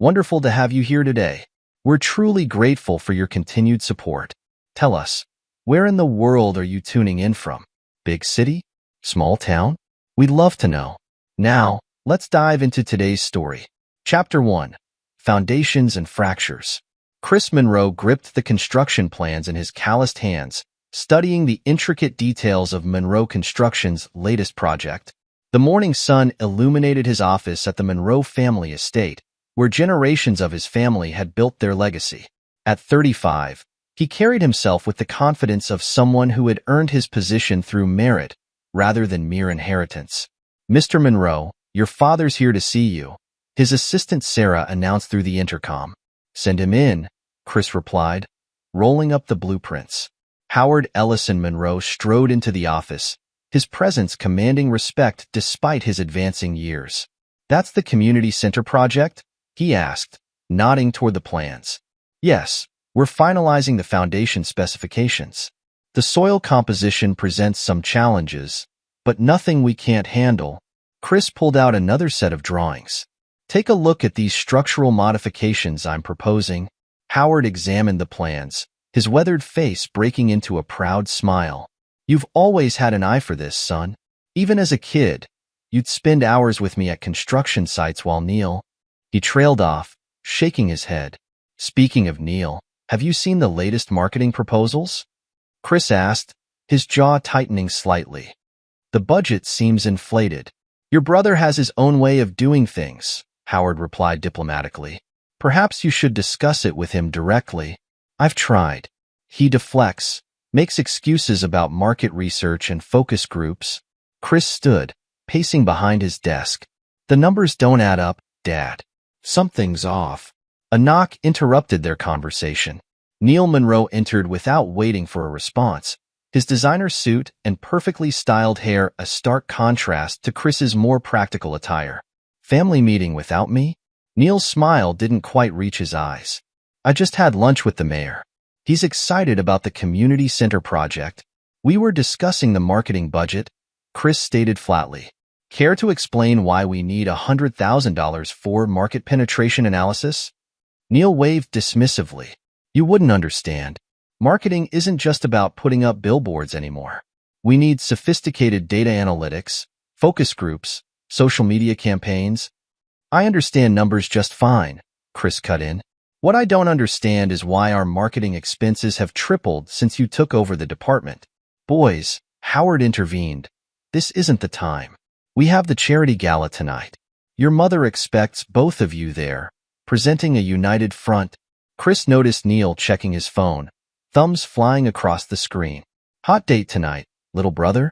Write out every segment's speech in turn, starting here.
Wonderful to have you here today. We're truly grateful for your continued support. Tell us, where in the world are you tuning in from? Big city? Small town? We'd love to know. Now, let's dive into today's story. Chapter 1. Foundations and Fractures. Chris Monroe gripped the construction plans in his calloused hands, studying the intricate details of Monroe Construction's latest project. The morning sun illuminated his office at the Monroe family estate, where generations of his family had built their legacy. At 35, he carried himself with the confidence of someone who had earned his position through merit rather than mere inheritance. "Mr. Monroe, your father's here to see you," his assistant Sarah announced through the intercom. "Send him in," Chris replied, rolling up the blueprints. Howard Ellison Monroe strode into the office, his presence commanding respect despite his advancing years. "That's the community center project?" he asked, nodding toward the plans. "Yes, we're finalizing the foundation specifications. The soil composition presents some challenges, but nothing we can't handle." Chris pulled out another set of drawings. "Take a look at these structural modifications I'm proposing." Howard examined the plans, his weathered face breaking into a proud smile. "You've always had an eye for this, son. Even as a kid, you'd spend hours with me at construction sites while Neil—" He trailed off, shaking his head. "Speaking of Neil, have you seen the latest marketing proposals?" Chris asked, his jaw tightening slightly. "The budget seems inflated." "Your brother has his own way of doing things," Howard replied diplomatically. "Perhaps you should discuss it with him directly." "I've tried." He deflects, makes excuses about market research and focus groups. Chris stood, pacing behind his desk. "The numbers don't add up, Dad. Something's off." A knock interrupted their conversation. Neil Monroe entered without waiting for a response, his designer suit and perfectly styled hair a stark contrast to Chris's more practical attire. "Family meeting without me?" Neil's smile didn't quite reach his eyes. "I just had lunch with the mayor. He's excited about the community center project." "We were discussing the marketing budget," Chris stated flatly. "Care to explain why we need $100,000 for market penetration analysis?" Neil waved dismissively. "You wouldn't understand. Marketing isn't just about putting up billboards anymore. We need sophisticated data analytics, focus groups, social media campaigns." "I understand numbers just fine," Chris cut in. "What I don't understand is why our marketing expenses have tripled since you took over the department." "Boys," Howard intervened, "this isn't the time. We have the charity gala tonight. Your mother expects both of you there, presenting a united front." Chris noticed Neil checking his phone, thumbs flying across the screen. "Hot date tonight, little brother?"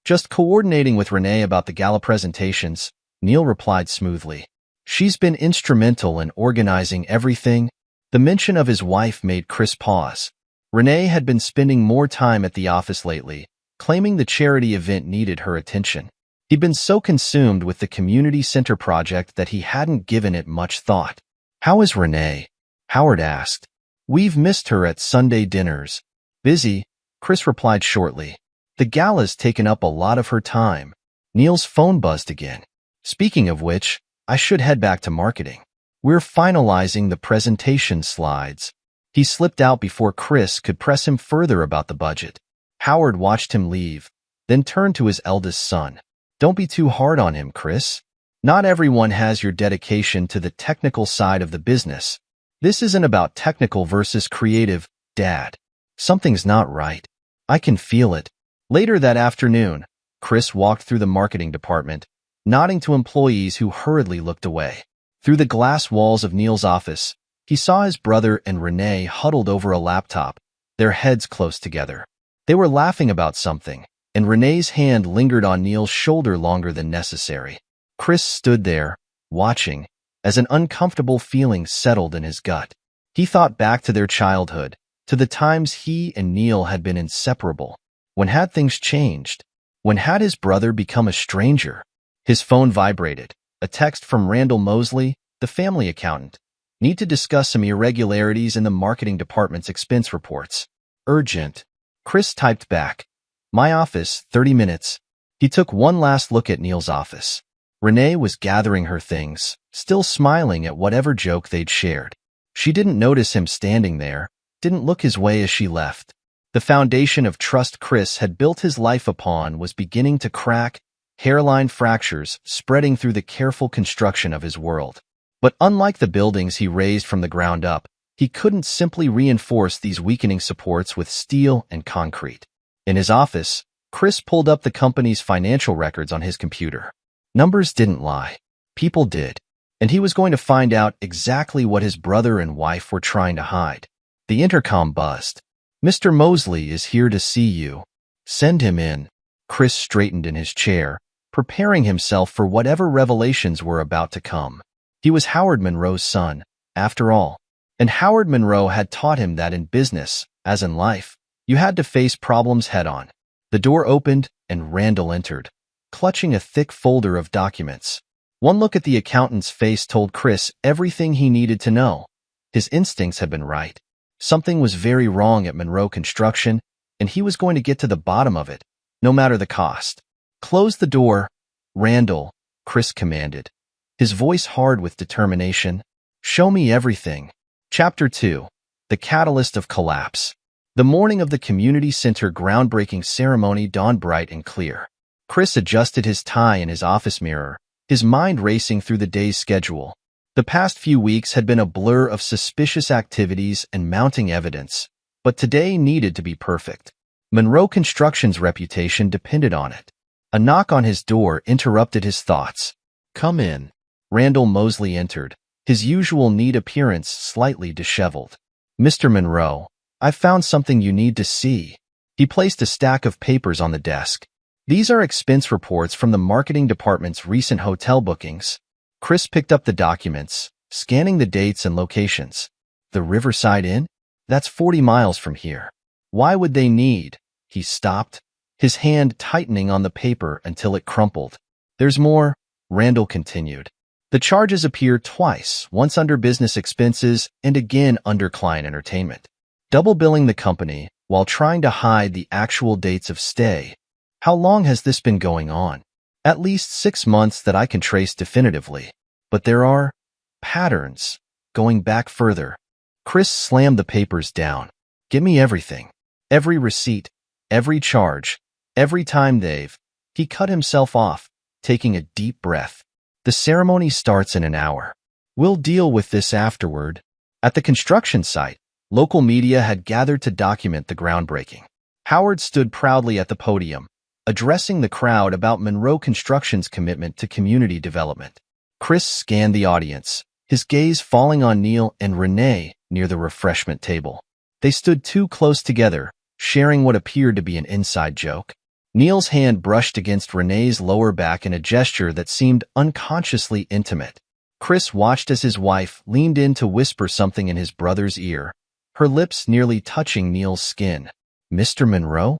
"Just coordinating with Renee about the gala presentations," Neil replied smoothly. "She's been instrumental in organizing everything." The mention of his wife made Chris pause. Renee had been spending more time at the office lately, claiming the charity event needed her attention. He'd been so consumed with the community center project that he hadn't given it much thought. "How is Renee?" Howard asked. "We've missed her at Sunday dinners." "Busy," Chris replied shortly. "The gala's taken up a lot of her time." Neil's phone buzzed again. "Speaking of which, I should head back to marketing. We're finalizing the presentation slides." He slipped out before Chris could press him further about the budget. Howard watched him leave, then turned to his eldest son. "Don't be too hard on him, Chris. Not everyone has your dedication to the technical side of the business. This isn't about technical versus creative, Dad. Something's not right. I can feel it." Later that afternoon, Chris walked through the marketing department, nodding to employees who hurriedly looked away. Through the glass walls of Neil's office, he saw his brother and Renee huddled over a laptop, their heads close together. They were laughing about something, and Renee's hand lingered on Neil's shoulder longer than necessary. Chris stood there, watching, as an uncomfortable feeling settled in his gut. He thought back to their childhood, to the times he and Neil had been inseparable. When had things changed? When had his brother become a stranger? His phone vibrated. A text from Randall Mosley, the family accountant. "Need to discuss some irregularities in the marketing department's expense reports. Urgent." Chris typed back. "My office, 30 minutes." He took one last look at Neil's office. Renee was gathering her things, still smiling at whatever joke they'd shared. She didn't notice him standing there, didn't look his way as she left. The foundation of trust Chris had built his life upon was beginning to crack, hairline fractures spreading through the careful construction of his world. But unlike the buildings he raised from the ground up, he couldn't simply reinforce these weakening supports with steel and concrete. In his office, Chris pulled up the company's financial records on his computer. Numbers didn't lie. People did. And he was going to find out exactly what his brother and wife were trying to hide. The intercom buzzed. "Mr. Mosley is here to see you. Send him in." Chris straightened in his chair, preparing himself for whatever revelations were about to come. He was Howard Monroe's son, after all. And Howard Monroe had taught him that in business, as in life, you had to face problems head-on. The door opened, and Randall entered, clutching a thick folder of documents. One look at the accountant's face told Chris everything he needed to know. His instincts had been right. Something was very wrong at Monroe Construction, and he was going to get to the bottom of it, no matter the cost. "Close the door, Randall," Chris commanded, his voice hard with determination. "Show me everything." Chapter 2. The Catalyst of Collapse. The morning of the community center groundbreaking ceremony dawned bright and clear. Chris adjusted his tie in his office mirror, his mind racing through the day's schedule. The past few weeks had been a blur of suspicious activities and mounting evidence, but today needed to be perfect. Monroe Construction's reputation depended on it. A knock on his door interrupted his thoughts. "Come in." Randall Mosley entered, his usual neat appearance slightly disheveled. "Mr. Monroe, I've found something you need to see." He placed a stack of papers on the desk. "These are expense reports from the marketing department's recent hotel bookings." Chris picked up the documents, scanning the dates and locations. "The Riverside Inn? That's 40 miles from here. Why would they need—" He stopped, his hand tightening on the paper until it crumpled. "There's more," Randall continued. "The charges appear twice, once under business expenses and again under client entertainment. Double billing the company while trying to hide the actual dates of stay. How long has this been going on? At least 6 months that I can trace definitively. But there are patterns going back further." Chris slammed the papers down. "Give me everything. Every receipt, every charge, every time they've—" He cut himself off, taking a deep breath. "The ceremony starts in an hour. We'll deal with this afterward." At the construction site, local media had gathered to document the groundbreaking. Howard stood proudly at the podium, addressing the crowd about Monroe Construction's commitment to community development. Chris scanned the audience, his gaze falling on Neil and Renee near the refreshment table. They stood too close together, sharing what appeared to be an inside joke. Neil's hand brushed against Renee's lower back in a gesture that seemed unconsciously intimate. Chris watched as his wife leaned in to whisper something in his brother's ear, her lips nearly touching Neil's skin. "Mr. Monroe?"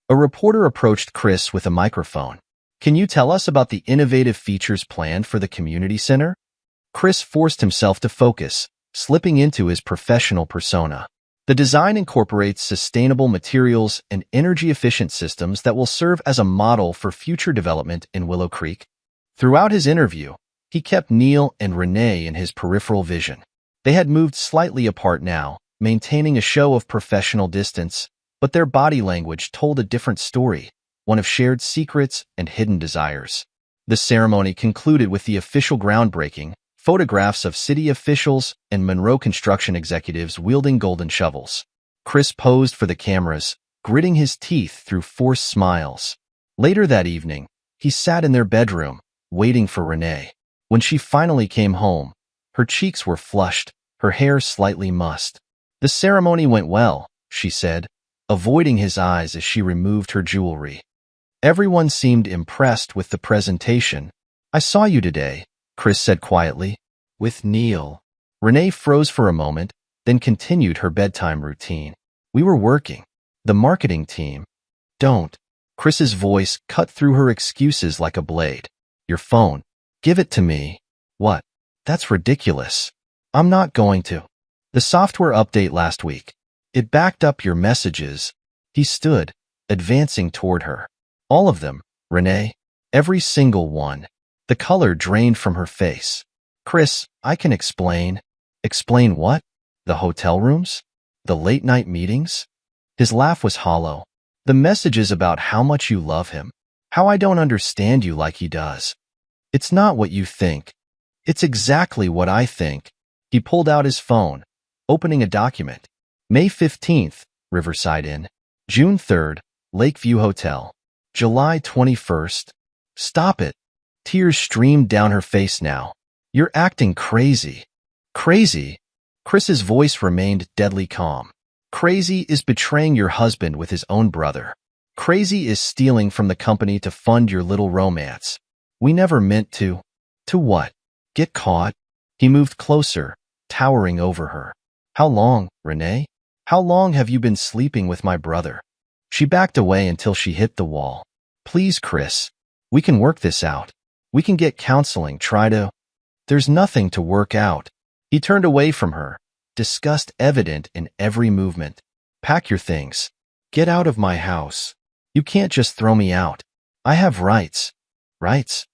A reporter approached Chris with a microphone. "Can you tell us about the innovative features planned for the community center?" Chris forced himself to focus, slipping into his professional persona. "The design incorporates sustainable materials and energy-efficient systems that will serve as a model for future development in Willow Creek." Throughout his interview, he kept Neil and Renee in his peripheral vision. They had moved slightly apart now, maintaining a show of professional distance, but their body language told a different story, one of shared secrets and hidden desires. The ceremony concluded with the official groundbreaking, photographs of city officials and Monroe Construction executives wielding golden shovels. Chris posed for the cameras, gritting his teeth through forced smiles. Later that evening, he sat in their bedroom, waiting for Renee. When she finally came home, her cheeks were flushed, her hair slightly mussed. "The ceremony went well," she said, avoiding his eyes as she removed her jewelry. "Everyone seemed impressed with the presentation." "I saw you today," Chris said quietly. "With Neil." Renee froze for a moment, then continued her bedtime routine. "We were working. The marketing team." "Don't." Chris's voice cut through her excuses like a blade. "Your phone. Give it to me." "What? That's ridiculous. I'm not going to." "The software update last week. It backed up your messages." He stood, advancing toward her. "All of them, Renee. Every single one." The color drained from her face. Chris, I can explain. Explain what? The hotel rooms? The late-night meetings? His laugh was hollow. The messages about how much you love him. How I don't understand you like he does. It's not what you think. It's exactly what I think. He pulled out his phone, opening a document. May 15th, Riverside Inn. June 3rd, Lakeview Hotel. July 21st. Stop it. Tears streamed down her face now. You're acting crazy. Crazy? Chris's voice remained deadly calm. Crazy is betraying your husband with his own brother. Crazy is stealing from the company to fund your little romance. We never meant to. To what? Get caught? He moved closer, towering over her. How long, Renee? How long have you been sleeping with my brother? She backed away until she hit the wall. Please, Chris. We can work this out. We can get counseling, try to... There's nothing to work out. He turned away from her, disgust evident in every movement. Pack your things. Get out of my house. You can't just throw me out. I have rights. Rights?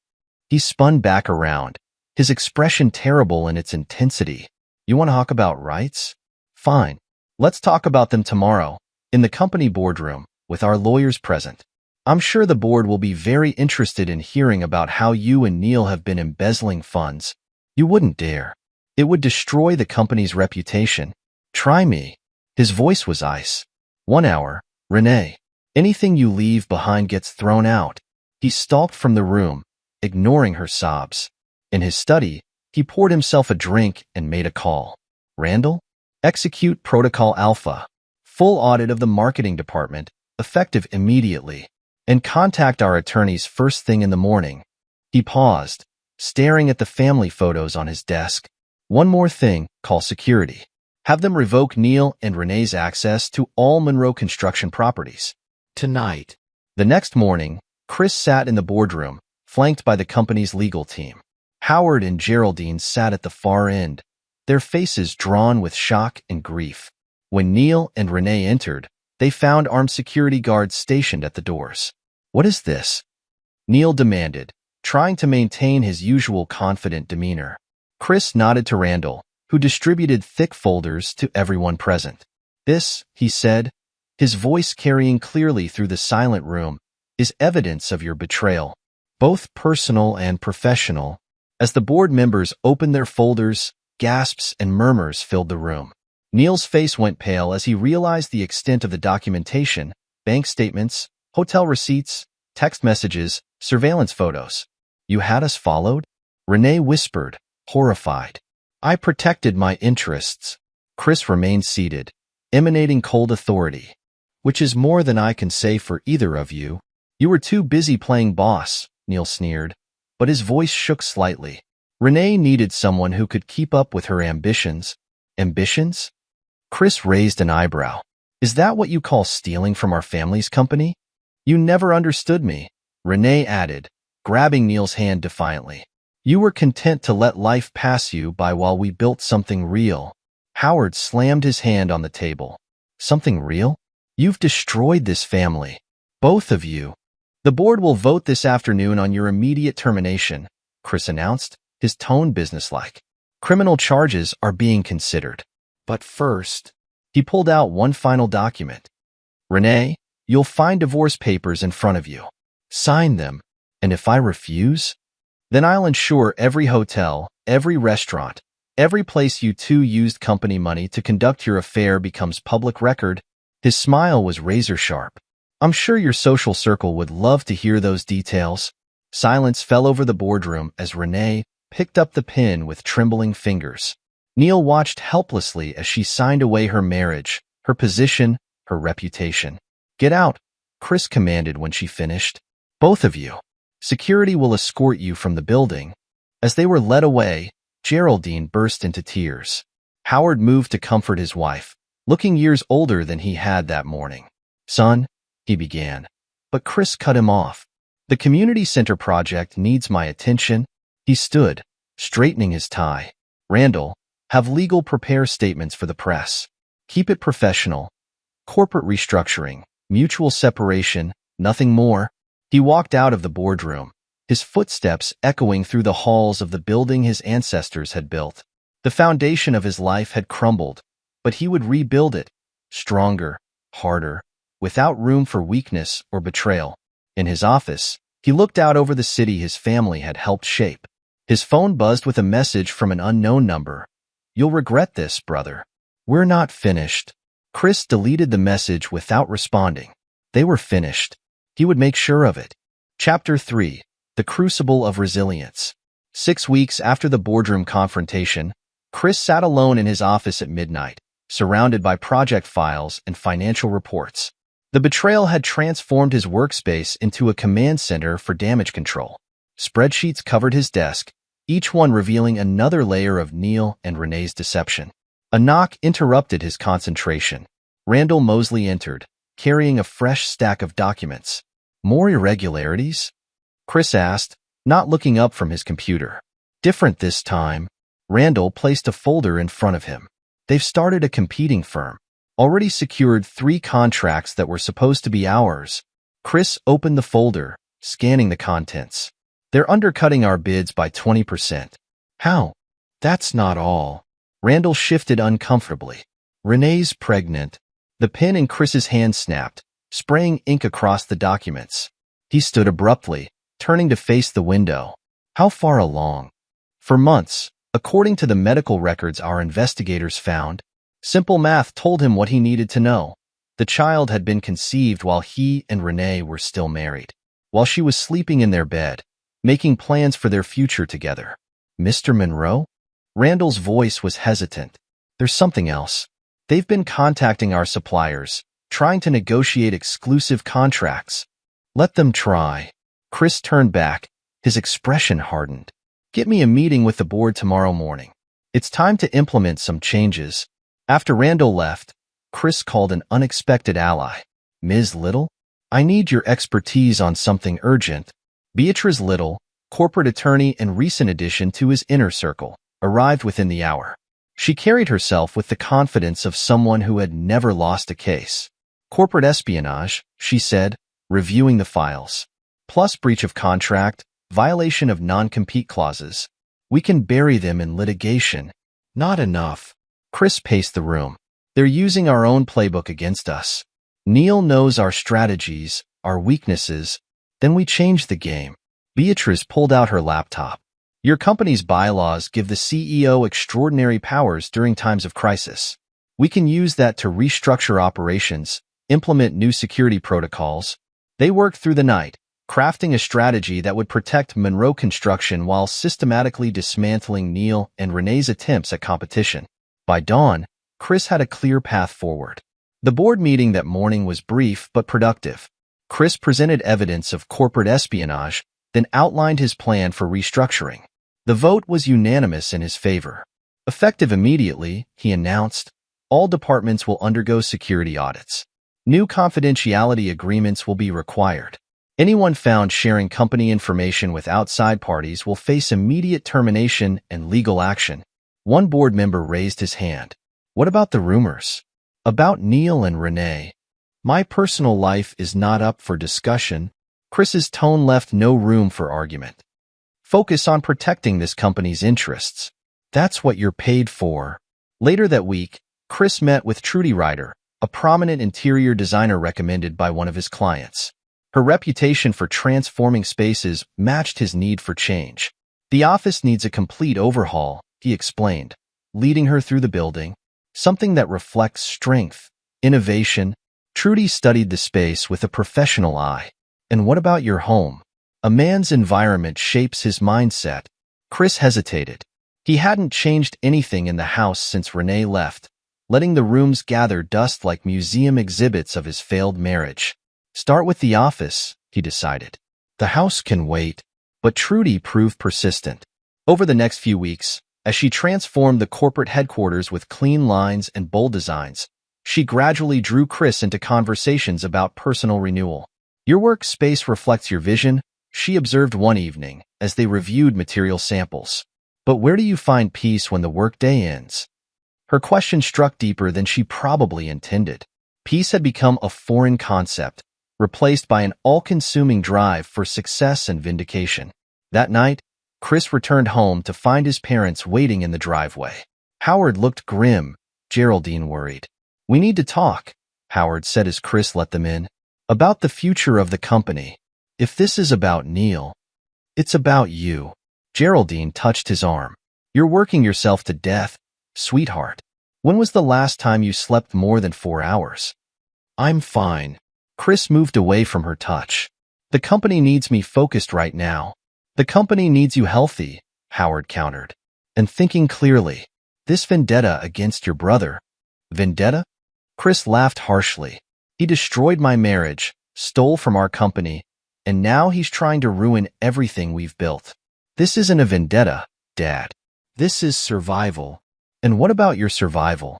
He spun back around, his expression terrible in its intensity. You want to talk about rights? Fine. Let's talk about them tomorrow, in the company boardroom, with our lawyers present. I'm sure the board will be very interested in hearing about how you and Neil have been embezzling funds. You wouldn't dare. It would destroy the company's reputation. Try me. His voice was ice. 1 hour, Renee. Anything you leave behind gets thrown out. He stalked from the room, ignoring her sobs. In his study, he poured himself a drink and made a call. Randall? Execute Protocol Alpha. Full audit of the marketing department, effective immediately. And contact our attorneys first thing in the morning. He paused, staring at the family photos on his desk. One more thing, call security. Have them revoke Neil and Renee's access to all Monroe construction properties. Tonight. The next morning, Chris sat in the boardroom, flanked by the company's legal team. Howard and Geraldine sat at the far end, their faces drawn with shock and grief. When Neil and Renee entered, they found armed security guards stationed at the doors. What is this? Neil demanded, trying to maintain his usual confident demeanor. Chris nodded to Randall, who distributed thick folders to everyone present. This, he said, his voice carrying clearly through the silent room, is evidence of your betrayal, both personal and professional. As the board members opened their folders, gasps and murmurs filled the room. Neil's face went pale as he realized the extent of the documentation: bank statements, hotel receipts, text messages, surveillance photos. You had us followed? Renee whispered, horrified. I protected my interests. Chris remained seated, emanating cold authority. Which is more than I can say for either of you. You were too busy playing boss, Neil sneered, but his voice shook slightly. Renee needed someone who could keep up with her ambitions. Ambitions? Chris raised an eyebrow. Is that what you call stealing from our family's company? You never understood me, Renee added, grabbing Neil's hand defiantly. You were content to let life pass you by while we built something real. Howard slammed his hand on the table. Something real? You've destroyed this family. Both of you. The board will vote this afternoon on your immediate termination, Chris announced, his tone businesslike. Criminal charges are being considered. But first, he pulled out one final document. Renee, you'll find divorce papers in front of you. Sign them, and if I refuse, then I'll ensure every hotel, every restaurant, every place you two used company money to conduct your affair becomes public record. His smile was razor-sharp. I'm sure your social circle would love to hear those details. Silence fell over the boardroom as Renee picked up the pen with trembling fingers. Neil watched helplessly as she signed away her marriage, her position, her reputation. Get out, Chris commanded when she finished. Both of you. Security will escort you from the building. As they were led away, Geraldine burst into tears. Howard moved to comfort his wife, looking years older than he had that morning. Son, he began, but Chris cut him off. The community center project needs my attention. He stood, straightening his tie. Randall, have legal prepare statements for the press. Keep it professional. Corporate restructuring, mutual separation, nothing more. He walked out of the boardroom, his footsteps echoing through the halls of the building his ancestors had built. The foundation of his life had crumbled, but he would rebuild it, stronger, harder, without room for weakness or betrayal. In his office, he looked out over the city his family had helped shape. His phone buzzed with a message from an unknown number. "You'll regret this, brother. We're not finished." Chris deleted the message without responding. They were finished. He would make sure of it. Chapter 3. The Crucible of Resilience. 6 weeks after the boardroom confrontation, Chris sat alone in his office at midnight, surrounded by project files and financial reports. The betrayal had transformed his workspace into a command center for damage control. Spreadsheets covered his desk, each one revealing another layer of Neil and Renee's deception. A knock interrupted his concentration. Randall Mosley entered, carrying a fresh stack of documents. "More irregularities?" Chris asked, not looking up from his computer. "Different this time." Randall placed a folder in front of him. "They've started a competing firm. Already secured 3 contracts that were supposed to be ours." Chris opened the folder, scanning the contents. "They're undercutting our bids by 20%. "How?" "That's not all." Randall shifted uncomfortably. "Renee's pregnant." The pen in Chris's hand snapped, spraying ink across the documents. He stood abruptly, turning to face the window. "How far along?" "For months, according to the medical records our investigators found." Simple math told him what he needed to know. The child had been conceived while he and Renee were still married, while she was sleeping in their bed, making plans for their future together. "Mr. Monroe?" Randall's voice was hesitant. "There's something else. They've been contacting our suppliers, trying to negotiate exclusive contracts." "Let them try." Chris turned back, his expression hardened. "Get me a meeting with the board tomorrow morning. It's time to implement some changes." After Randall left, Chris called an unexpected ally. "Ms. Little? I need your expertise on something urgent." Beatrice Little, corporate attorney and recent addition to his inner circle, arrived within the hour. She carried herself with the confidence of someone who had never lost a case. "Corporate espionage," she said, reviewing the files. "Plus breach of contract, violation of non-compete clauses. We can bury them in litigation." "Not enough." Chris paced the room. "They're using our own playbook against us. Neil knows our strategies, our weaknesses. Then we change the game." Beatrice pulled out her laptop. "Your company's bylaws give the CEO extraordinary powers during times of crisis. We can use that to restructure operations, implement new security protocols." They worked through the night, crafting a strategy that would protect Monroe Construction while systematically dismantling Neil and Renee's attempts at competition. By dawn, Chris had a clear path forward. The board meeting that morning was brief but productive. Chris presented evidence of corporate espionage, then outlined his plan for restructuring. The vote was unanimous in his favor. Effective immediately, he announced, all departments will undergo security audits. New confidentiality agreements will be required. Anyone found sharing company information with outside parties will face immediate termination and legal action. One board member raised his hand. "What about the rumors?" "About Neil and Renee." "My personal life is not up for discussion." Chris's tone left no room for argument. "Focus on protecting this company's interests. That's what you're paid for." Later that week, Chris met with Trudy Ryder, a prominent interior designer recommended by one of his clients. Her reputation for transforming spaces matched his need for change. "The office needs a complete overhaul," he explained, leading her through the building. "Something that reflects strength, innovation." Trudy studied the space with a professional eye. "And what about your home?" "A man's environment shapes his mindset." Chris hesitated. He hadn't changed anything in the house since Renee left, letting the rooms gather dust like museum exhibits of his failed marriage. "Start with the office," he decided. "The house can wait." But Trudy proved persistent. Over the next few weeks, as she transformed the corporate headquarters with clean lines and bold designs, she gradually drew Chris into conversations about personal renewal. "Your workspace reflects your vision," she observed one evening as they reviewed material samples. "But where do you find peace when the workday ends?" Her question struck deeper than she probably intended. Peace had become a foreign concept, replaced by an all-consuming drive for success and vindication. That night, Chris returned home to find his parents waiting in the driveway. Howard looked grim. Geraldine worried. "We need to talk," Howard said as Chris let them in. "About the future of the company. If this is about Neil, it's about you." Geraldine touched his arm. "You're working yourself to death, sweetheart. When was the last time you slept more than 4 hours?" "I'm fine." Chris moved away from her touch. "The company needs me focused right now." "The company needs you healthy," Howard countered. "And thinking clearly. This vendetta against your brother." "Vendetta?" Chris laughed harshly. "He destroyed my marriage, stole from our company, and now he's trying to ruin everything we've built. This isn't a vendetta, Dad. This is survival." "And what about your survival?"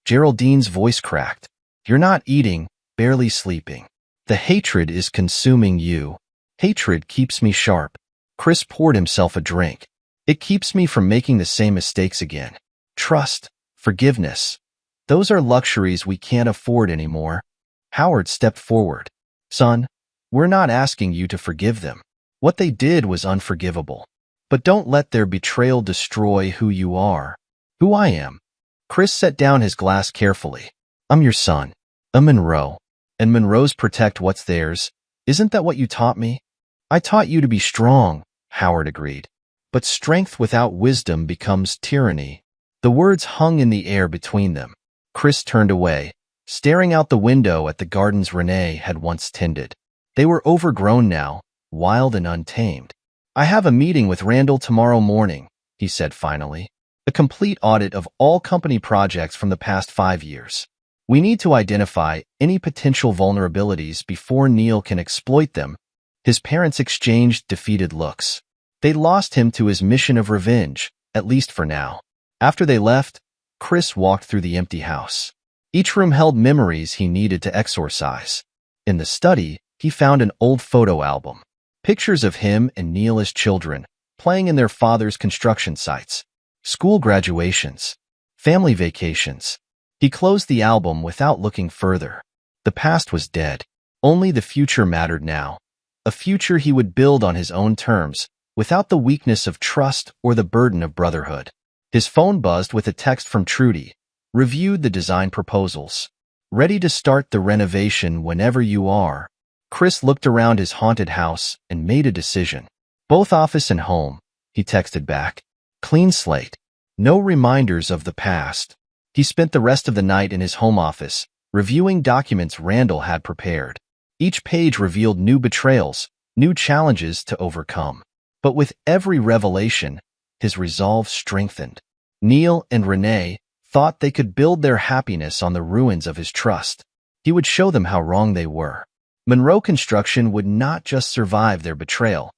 Geraldine's voice cracked. "You're not eating, barely sleeping. The hatred is consuming you. Hatred keeps me sharp." Chris poured himself a drink. "It keeps me from making the same mistakes again. Trust, forgiveness. Those are luxuries we can't afford anymore." Howard stepped forward. "Son, we're not asking you to forgive them. What they did was unforgivable. But don't let their betrayal destroy who you are." "Who I am." Chris set down his glass carefully. "I'm your son. A Monroe. And Monroes protect what's theirs. Isn't that what you taught me?" "I taught you to be strong," Howard agreed. "But strength without wisdom becomes tyranny." The words hung in the air between them. Chris turned away, staring out the window at the gardens Renee had once tended. They were overgrown now, wild and untamed. "I have a meeting with Randall tomorrow morning," he said finally. "A complete audit of all company projects from the past 5 years. We need to identify any potential vulnerabilities before Neil can exploit them." His parents exchanged defeated looks. They lost him to his mission of revenge, at least for now. After they left, Chris walked through the empty house. Each room held memories he needed to exorcise. In the study, he found an old photo album. Pictures of him and Neil as children, playing in their father's construction sites. School graduations. Family vacations. He closed the album without looking further. The past was dead. Only the future mattered now. A future he would build on his own terms, without the weakness of trust or the burden of brotherhood. His phone buzzed with a text from Trudy. "Reviewed the design proposals. Ready to start the renovation whenever you are." Chris looked around his haunted house and made a decision. "Both office and home," he texted back. "Clean slate. No reminders of the past." He spent the rest of the night in his home office, reviewing documents Randall had prepared. Each page revealed new betrayals, new challenges to overcome. But with every revelation, his resolve strengthened. Neil and Renee thought they could build their happiness on the ruins of his trust. He would show them how wrong they were. Monroe Construction would not just survive their betrayal.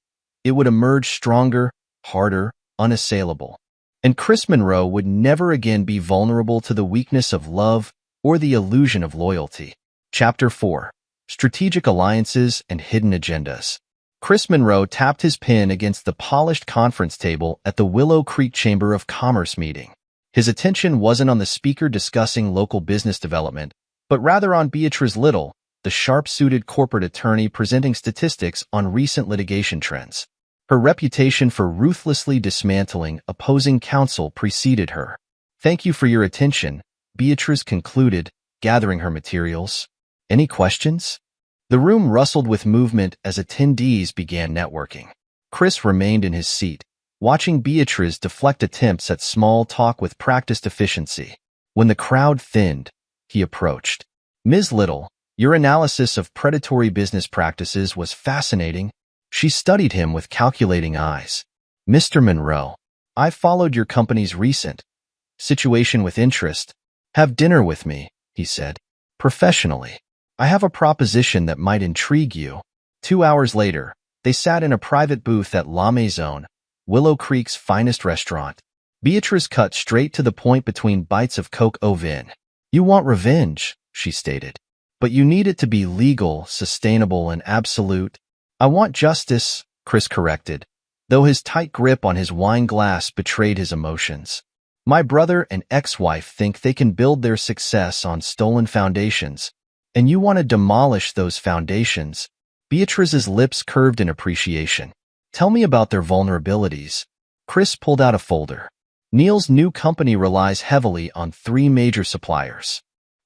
It would emerge stronger, harder, unassailable. And Chris Monroe would never again be vulnerable to the weakness of love or the illusion of loyalty. Chapter 4. Strategic Alliances and Hidden Agendas. Chris Monroe tapped his pen against the polished conference table at the Willow Creek Chamber of Commerce meeting. His attention wasn't on the speaker discussing local business development, but rather on Beatrice Little, the sharp-suited corporate attorney presenting statistics on recent litigation trends. Her reputation for ruthlessly dismantling opposing counsel preceded her. "Thank you for your attention," Beatrice concluded, gathering her materials. "Any questions?" The room rustled with movement as attendees began networking. Chris remained in his seat, watching Beatrice deflect attempts at small talk with practiced efficiency. When the crowd thinned, he approached. "Ms. Little, your analysis of predatory business practices was fascinating." She studied him with calculating eyes. "Mr. Monroe, I followed your company's recent situation with interest. Have dinner with me," he said. "Professionally. I have a proposition that might intrigue you." 2 hours later, they sat in a private booth at La Maison, Willow Creek's finest restaurant. Beatrice cut straight to the point between bites of coq au vin. "You want revenge," she stated. "But you need it to be legal, sustainable, and absolute." "I want justice," Chris corrected, though his tight grip on his wine glass betrayed his emotions. "My brother and ex-wife think they can build their success on stolen foundations, And you want to demolish those foundations. Beatrice's lips curved in appreciation. Tell me about their vulnerabilities. Chris pulled out a folder. Neil's new company relies heavily on 3 major suppliers.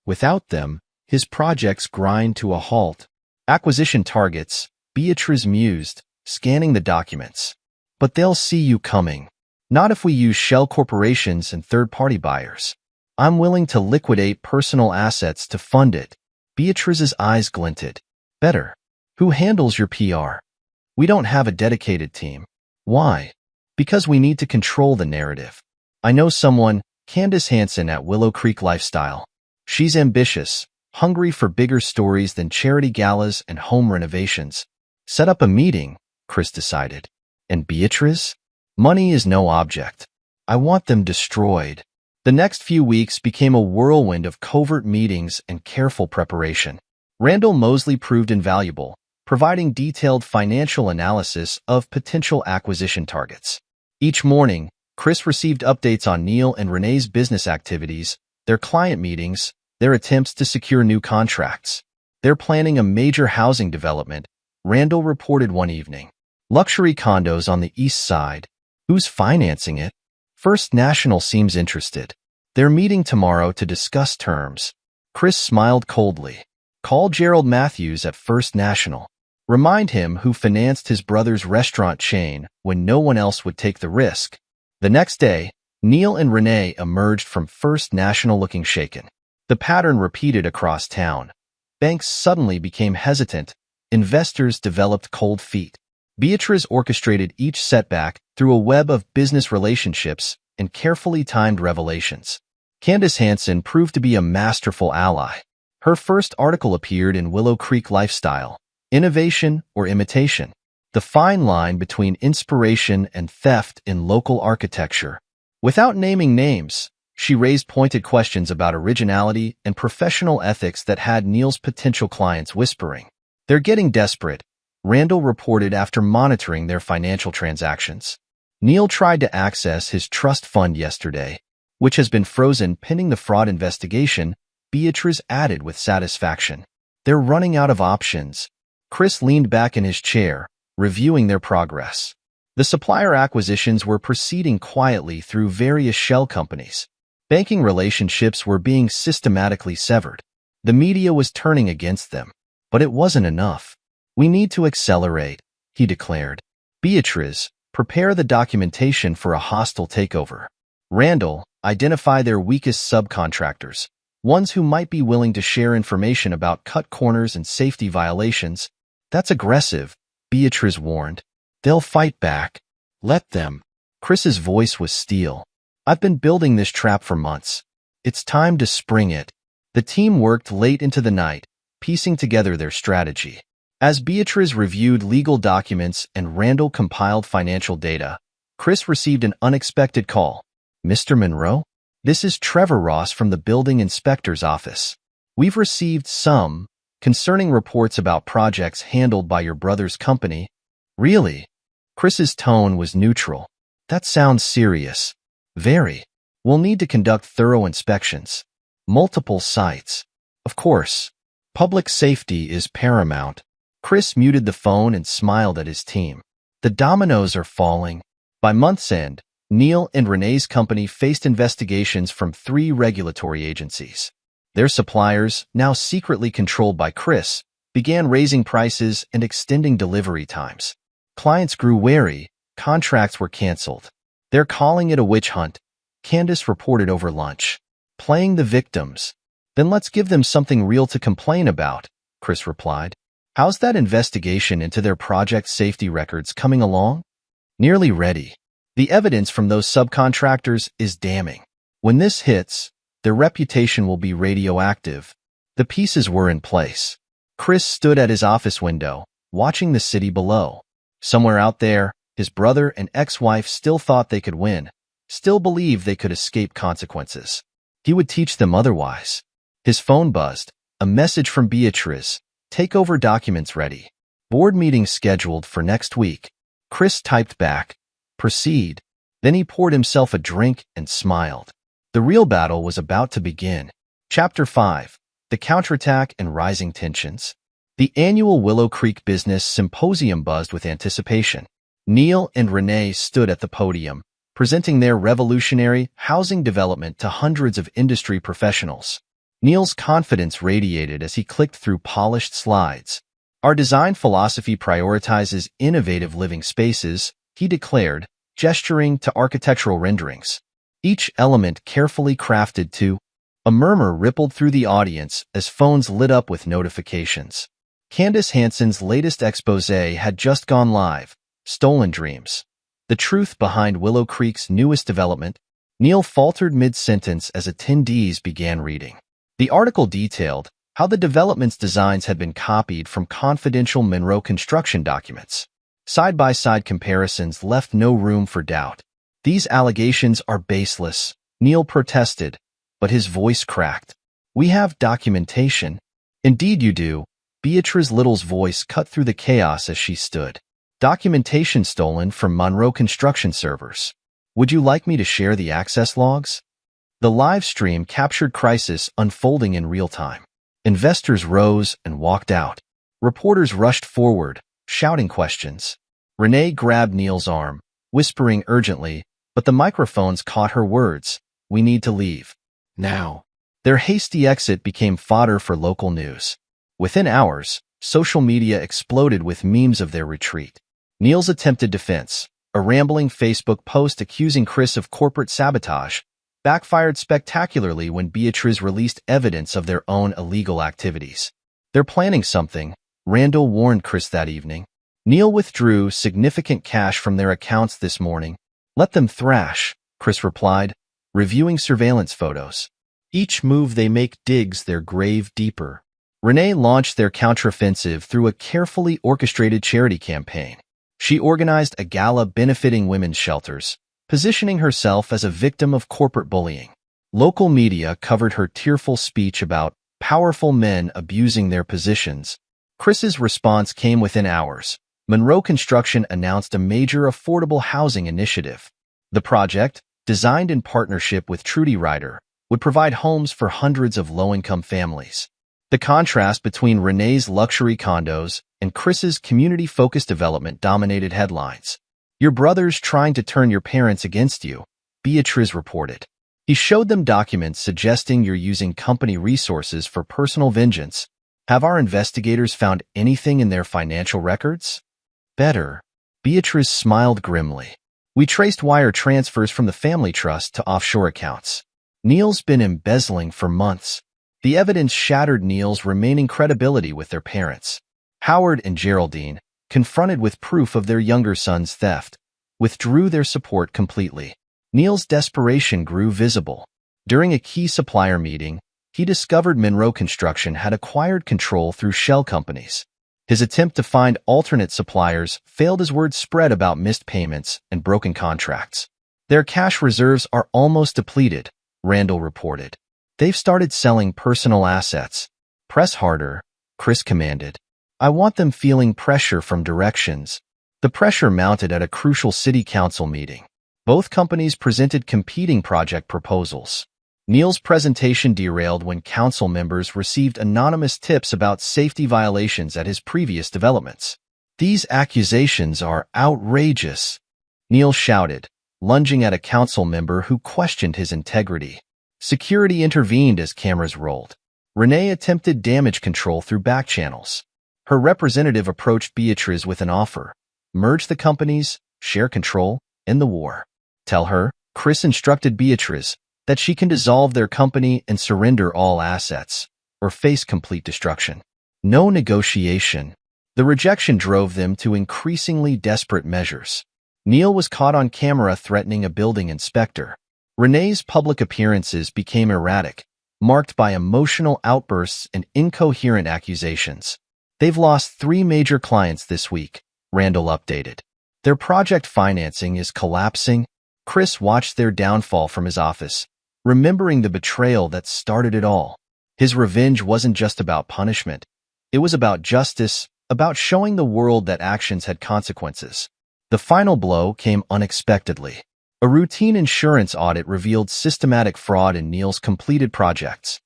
Without them, his projects grind to a halt. Acquisition targets, Beatrice mused, scanning the documents. But they'll see you coming. Not if we use shell corporations and third-party buyers. I'm willing to liquidate personal assets to fund it. Beatrice's eyes glinted. Better. Who handles your PR? We don't have a dedicated team. Why? Because we need to control the narrative. I know someone, Candace Hansen at Willow Creek Lifestyle. She's ambitious, hungry for bigger stories than charity galas and home renovations. Set up a meeting, Chris decided. And Beatrice? Money is no object. I want them destroyed. The next few weeks became a whirlwind of covert meetings and careful preparation. Randall Mosley proved invaluable, providing detailed financial analysis of potential acquisition targets. Each morning, Chris received updates on Neil and Renee's business activities, their client meetings, their attempts to secure new contracts. They're planning a major housing development, Randall reported one evening. Luxury condos on the east side. Who's financing it? First National seems interested. They're meeting tomorrow to discuss terms. Chris smiled coldly. Call Gerald Matthews at First National. Remind him who financed his brother's restaurant chain when no one else would take the risk. The next day, Neil and Renee emerged from First National looking shaken. The pattern repeated across town. Banks suddenly became hesitant. Investors developed cold feet. Beatrice orchestrated each setback through a web of business relationships and carefully timed revelations. Candace Hansen proved to be a masterful ally. Her first article appeared in Willow Creek Lifestyle, Innovation or Imitation, the fine line between inspiration and theft in local architecture. Without naming names, she raised pointed questions about originality and professional ethics that had Neil's potential clients whispering. They're getting desperate, Randall reported after monitoring their financial transactions. Neil tried to access his trust fund yesterday, which has been frozen pending the fraud investigation, Beatrice added with satisfaction. They're running out of options. Chris leaned back in his chair, reviewing their progress. The supplier acquisitions were proceeding quietly through various shell companies. Banking relationships were being systematically severed. The media was turning against them. But it wasn't enough. We need to accelerate, he declared. Beatrice, prepare the documentation for a hostile takeover. Randall, identify their weakest subcontractors, ones who might be willing to share information about cut corners and safety violations. That's aggressive, Beatrice warned. They'll fight back. Let them. Chris's voice was steel. I've been building this trap for months. It's time to spring it. The team worked late into the night, piecing together their strategy. As Beatrice reviewed legal documents and Randall compiled financial data, Chris received an unexpected call. Mr. Monroe? This is Trevor Ross from the building inspector's office. We've received some concerning reports about projects handled by your brother's company. Really? Chris's tone was neutral. That sounds serious. Very. We'll need to conduct thorough inspections. Multiple sites. Of course. Public safety is paramount. Chris muted the phone and smiled at his team. The dominoes are falling. By month's end, Neil and Renee's company faced investigations from 3 regulatory agencies. Their suppliers, now secretly controlled by Chris, began raising prices and extending delivery times. Clients grew wary, contracts were canceled. They're calling it a witch hunt, Candace reported over lunch. Playing the victims. Then let's give them something real to complain about, Chris replied. How's that investigation into their project safety records coming along? Nearly ready. The evidence from those subcontractors is damning. When this hits, their reputation will be radioactive. The pieces were in place. Chris stood at his office window, watching the city below. Somewhere out there, his brother and ex-wife still thought they could win, still believed they could escape consequences. He would teach them otherwise. His phone buzzed. A message from Beatrice. Takeover documents ready. Board meeting scheduled for next week. Chris typed back. Proceed. Then he poured himself a drink and smiled. The real battle was about to begin. Chapter 5. the counterattack and rising tensions. The annual Willow Creek Business Symposium buzzed with anticipation. Neil and Renee stood at the podium, presenting their revolutionary housing development to hundreds of industry professionals. Neil's confidence radiated as he clicked through polished slides. Our design philosophy prioritizes innovative living spaces, he declared, gesturing to architectural renderings. Each element carefully crafted to. A murmur rippled through the audience as phones lit up with notifications. Candace Hansen's latest exposé had just gone live, Stolen Dreams. The truth behind Willow Creek's newest development. Neil faltered mid-sentence as attendees began reading. The article detailed how the development's designs had been copied from confidential Monroe construction documents. Side-by-side comparisons left no room for doubt. These allegations are baseless, Neil protested, but his voice cracked. We have documentation. Indeed you do. Beatrice Little's voice cut through the chaos as she stood. Documentation stolen from Monroe construction servers. Would you like me to share the access logs? The live stream captured crisis unfolding in real time. Investors rose and walked out. Reporters rushed forward, shouting questions. Renee grabbed Neil's arm, whispering urgently, but the microphones caught her words. We need to leave. Now. Their hasty exit became fodder for local news. Within hours, social media exploded with memes of their retreat. Neil's attempted defense, a rambling Facebook post accusing Chris of corporate sabotage, backfired spectacularly when Beatrice released evidence of their own illegal activities. They're planning something, Randall warned Chris that evening. Neil withdrew significant cash from their accounts this morning. Let them thrash, Chris replied, reviewing surveillance photos. Each move they make digs their grave deeper. Renee launched their counteroffensive through a carefully orchestrated charity campaign. She organized a gala benefiting women's shelters, positioning herself as a victim of corporate bullying. Local media covered her tearful speech about powerful men abusing their positions. Chris's response came within hours. Monroe Construction announced a major affordable housing initiative. The project, designed in partnership with Trudy Ryder, would provide homes for hundreds of low-income families. The contrast between Renee's luxury condos and Chris's community-focused development dominated headlines. Your brother's trying to turn your parents against you, Beatrice reported. He showed them documents suggesting you're using company resources for personal vengeance. Have our investigators found anything in their financial records? Better. Beatrice smiled grimly. We traced wire transfers from the family trust to offshore accounts. Neil's been embezzling for months. The evidence shattered Neil's remaining credibility with their parents. Howard and Geraldine, confronted with proof of their younger son's theft, withdrew their support completely. Neil's desperation grew visible. During a key supplier meeting, he discovered Monroe Construction had acquired control through shell companies. His attempt to find alternate suppliers failed as word spread about missed payments and broken contracts. Their cash reserves are almost depleted, Randall reported. They've started selling personal assets. Press harder, Chris commanded. I want them feeling pressure from directions. The pressure mounted at a crucial city council meeting. Both companies presented competing project proposals. Neil's presentation derailed when council members received anonymous tips about safety violations at his previous developments. These accusations are outrageous, Neil shouted, lunging at a council member who questioned his integrity. Security intervened as cameras rolled. Renee attempted damage control through back channels. Her representative approached Beatrice with an offer. Merge the companies, share control, end the war. Tell her, Chris instructed Beatrice, that she can dissolve their company and surrender all assets, or face complete destruction. No negotiation. The rejection drove them to increasingly desperate measures. Neil was caught on camera threatening a building inspector. Renee's public appearances became erratic, marked by emotional outbursts and incoherent accusations. They've lost 3 major clients this week, Randall updated. Their project financing is collapsing. Chris watched their downfall from his office, remembering the betrayal that started it all. His revenge wasn't just about punishment. It was about justice, about showing the world that actions had consequences. The final blow came unexpectedly. A routine insurance audit revealed systematic fraud in Neil's completed projects.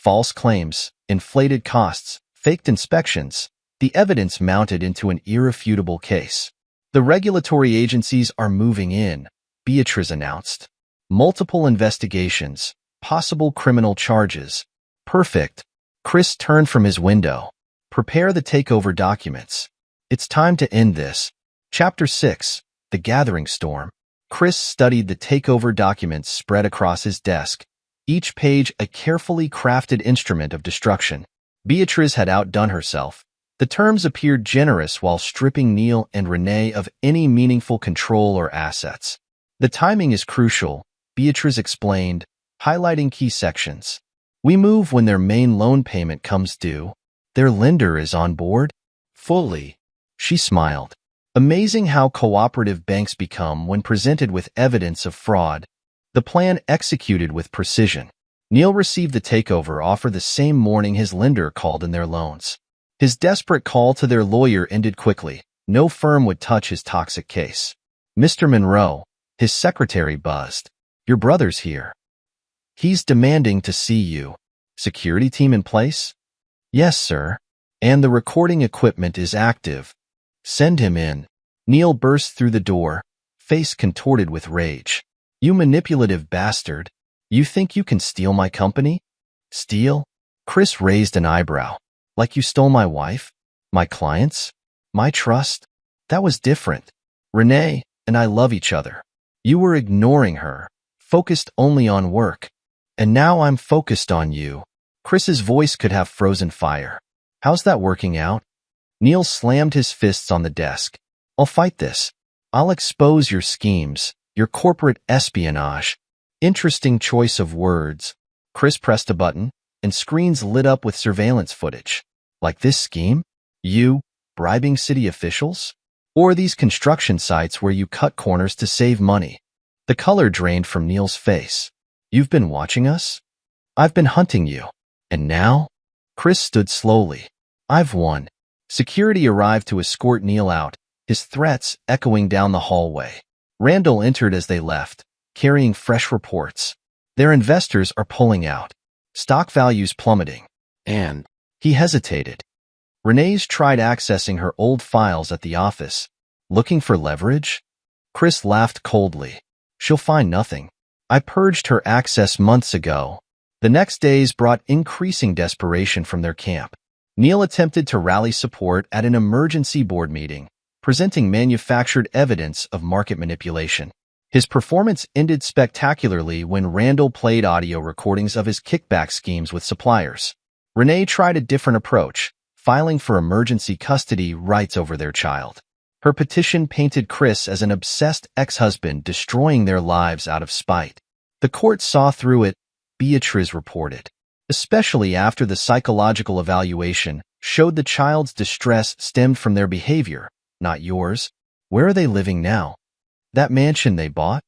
false claims, inflated costs, faked inspections. The evidence mounted into an irrefutable case. The regulatory agencies are moving in, Beatrice announced. Multiple investigations, possible criminal charges. Perfect. Chris turned from his window. Prepare the takeover documents. It's time to end this. Chapter 6. The Gathering Storm. Chris studied the takeover documents spread across his desk, each page a carefully crafted instrument of destruction. Beatrice had outdone herself. The terms appeared generous while stripping Neil and Renee of any meaningful control or assets. The timing is crucial, Beatrice explained, highlighting key sections. We move when their main loan payment comes due. Their lender is on board? Fully. She smiled. Amazing how cooperative banks become when presented with evidence of fraud. The plan executed with precision. Neil received the takeover offer the same morning his lender called in their loans. His desperate call to their lawyer ended quickly. No firm would touch his toxic case. Mr. Monroe, his secretary buzzed. Your brother's here. He's demanding to see you. Security team in place? Yes, sir. And the recording equipment is active. Send him in. Neil burst through the door, face contorted with rage. You manipulative bastard. You think you can steal my company? Steal? Chris raised an eyebrow. Like you stole my wife? My clients? My trust? That was different. Renee and I love each other. You were ignoring her, focused only on work. And now I'm focused on you. Chris's voice could have frozen fire. How's that working out? Neil slammed his fists on the desk. I'll fight this. I'll expose your schemes, your corporate espionage. Interesting choice of words. Chris pressed a button, and screens lit up with surveillance footage. Like this scheme? You, bribing city officials? Or these construction sites where you cut corners to save money? The color drained from Neil's face. You've been watching us? I've been hunting you. And now? Chris stood slowly. I've won. Security arrived to escort Neil out, his threats echoing down the hallway. Randall entered as they left, carrying fresh reports. Their investors are pulling out. Stock values plummeting. And he hesitated. Renee's tried accessing her old files at the office. Looking for leverage? Chris laughed coldly. She'll find nothing. I purged her access months ago. The next days brought increasing desperation from their camp. Neil attempted to rally support at an emergency board meeting, presenting manufactured evidence of market manipulation. His performance ended spectacularly when Randall played audio recordings of his kickback schemes with suppliers. Renee tried a different approach, filing for emergency custody rights over their child. Her petition painted Chris as an obsessed ex-husband destroying their lives out of spite. The court saw through it, Beatrice reported. Especially after the psychological evaluation showed the child's distress stemmed from their behavior, not yours. Where are they living now? That mansion they bought?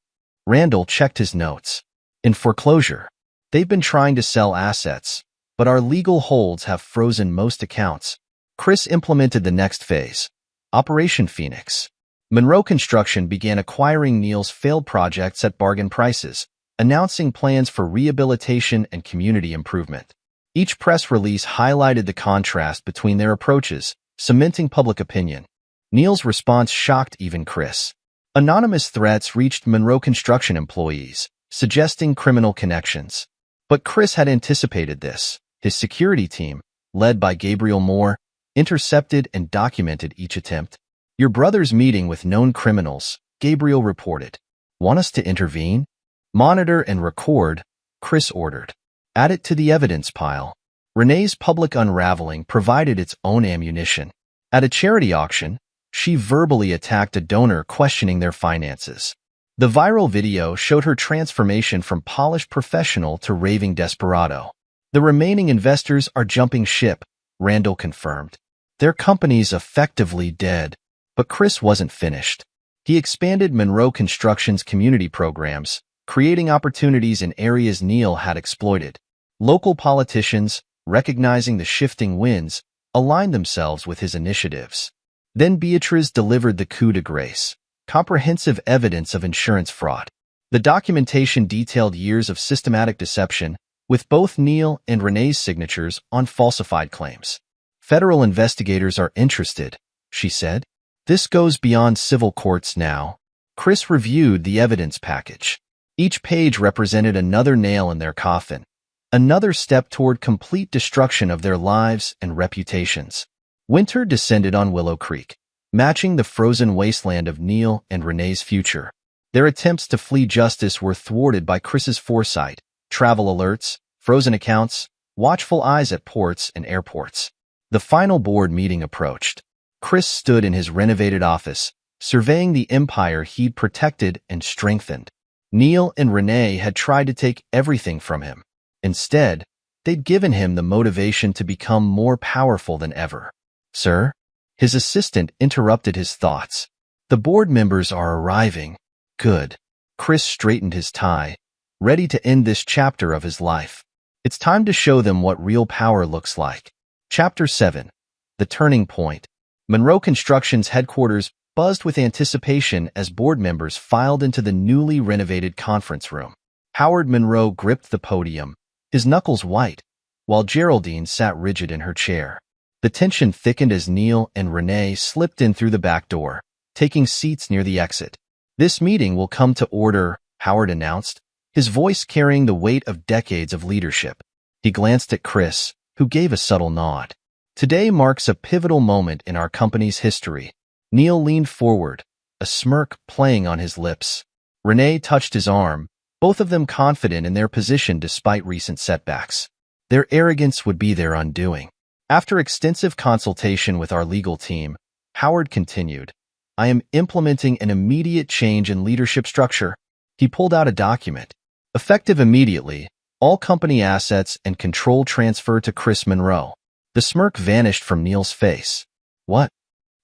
Randall checked his notes. In foreclosure. They've been trying to sell assets, but our legal holds have frozen most accounts. Chris implemented the next phase. Operation Phoenix. Monroe Construction began acquiring Neil's failed projects at bargain prices, announcing plans for rehabilitation and community improvement. Each press release highlighted the contrast between their approaches, cementing public opinion. Neil's response shocked even Chris. Anonymous threats reached Monroe Construction employees, suggesting criminal connections. But Chris had anticipated this. His security team, led by Gabriel Moore, intercepted and documented each attempt. Your brother's meeting with known criminals, Gabriel reported. Want us to intervene? Monitor and record, Chris ordered. Add it to the evidence pile. Renee's public unraveling provided its own ammunition. At a charity auction, she verbally attacked a donor questioning their finances. The viral video showed her transformation from polished professional to raving desperado. The remaining investors are jumping ship, Randall confirmed. Their company's effectively dead. But Chris wasn't finished. He expanded Monroe Construction's community programs, creating opportunities in areas Neil had exploited. Local politicians, recognizing the shifting winds, aligned themselves with his initiatives. Then Beatrice delivered the coup de grace, comprehensive evidence of insurance fraud. The documentation detailed years of systematic deception, with both Neil and Renee's signatures on falsified claims. Federal investigators are interested, she said. This goes beyond civil courts now. Chris reviewed the evidence package. Each page represented another nail in their coffin, another step toward complete destruction of their lives and reputations. Winter descended on Willow Creek, matching the frozen wasteland of Neil and Renee's future. Their attempts to flee justice were thwarted by Chris's foresight, travel alerts, frozen accounts, watchful eyes at ports and airports. The final board meeting approached. Chris stood in his renovated office, surveying the empire he'd protected and strengthened. Neil and Renee had tried to take everything from him. Instead, they'd given him the motivation to become more powerful than ever. Sir? His assistant interrupted his thoughts. The board members are arriving. Good. Chris straightened his tie, ready to end this chapter of his life. It's time to show them what real power looks like. Chapter 7. The Turning Point. Monroe Construction's headquarters buzzed with anticipation as board members filed into the newly renovated conference room. Howard Monroe gripped the podium, his knuckles white, while Geraldine sat rigid in her chair. The tension thickened as Neil and Renee slipped in through the back door, taking seats near the exit. This meeting will come to order, Howard announced, his voice carrying the weight of decades of leadership. He glanced at Chris, who gave a subtle nod. Today marks a pivotal moment in our company's history. Neil leaned forward, a smirk playing on his lips. Renee touched his arm, both of them confident in their position despite recent setbacks. Their arrogance would be their undoing. After extensive consultation with our legal team, Howard continued, I am implementing an immediate change in leadership structure. He pulled out a document. Effective immediately, all company assets and control transfer to Chris Monroe. The smirk vanished from Neil's face. What?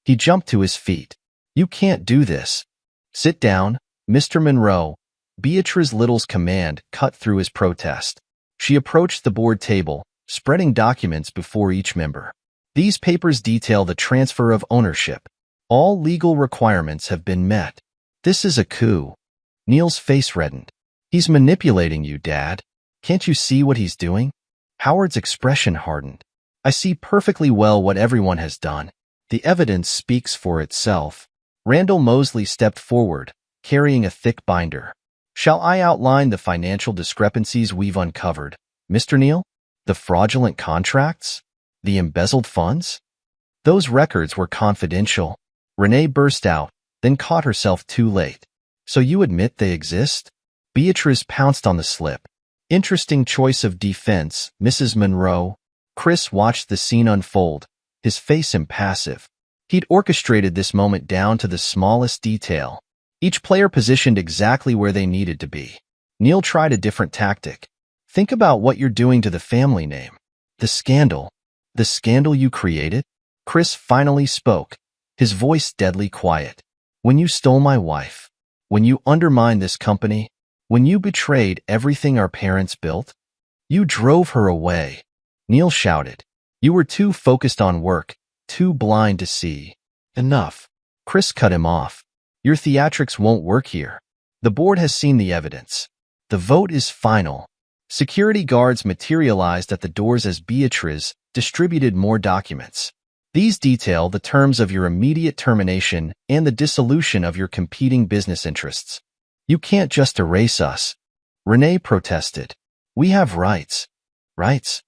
He jumped to his feet. You can't do this. Sit down, Mr. Monroe. Beatrice Little's command cut through his protest. She approached the board table, spreading documents before each member. These papers detail the transfer of ownership. All legal requirements have been met. This is a coup. Neil's face reddened. He's manipulating you, Dad. Can't you see what he's doing? Howard's expression hardened. I see perfectly well what everyone has done. The evidence speaks for itself. Randall Mosley stepped forward, carrying a thick binder. Shall I outline the financial discrepancies we've uncovered, Mr. Neil? The fraudulent contracts? The embezzled funds? Those records were confidential. Renee burst out, then caught herself too late. So you admit they exist? Beatrice pounced on the slip. Interesting choice of defense, Mrs. Monroe. Chris watched the scene unfold, his face impassive. He'd orchestrated this moment down to the smallest detail. Each player positioned exactly where they needed to be. Neil tried a different tactic. Think about what you're doing to the family name. The scandal. The scandal you created? Chris finally spoke, his voice deadly quiet. When you stole my wife. When you undermined this company. When you betrayed everything our parents built. You drove her away. Neil shouted. You were too focused on work, too blind to see. Enough. Chris cut him off. Your theatrics won't work here. The board has seen the evidence. The vote is final. Security guards materialized at the doors as Beatrice distributed more documents. These detail the terms of your immediate termination and the dissolution of your competing business interests. You can't just erase us. Renee protested. We have rights. Rights?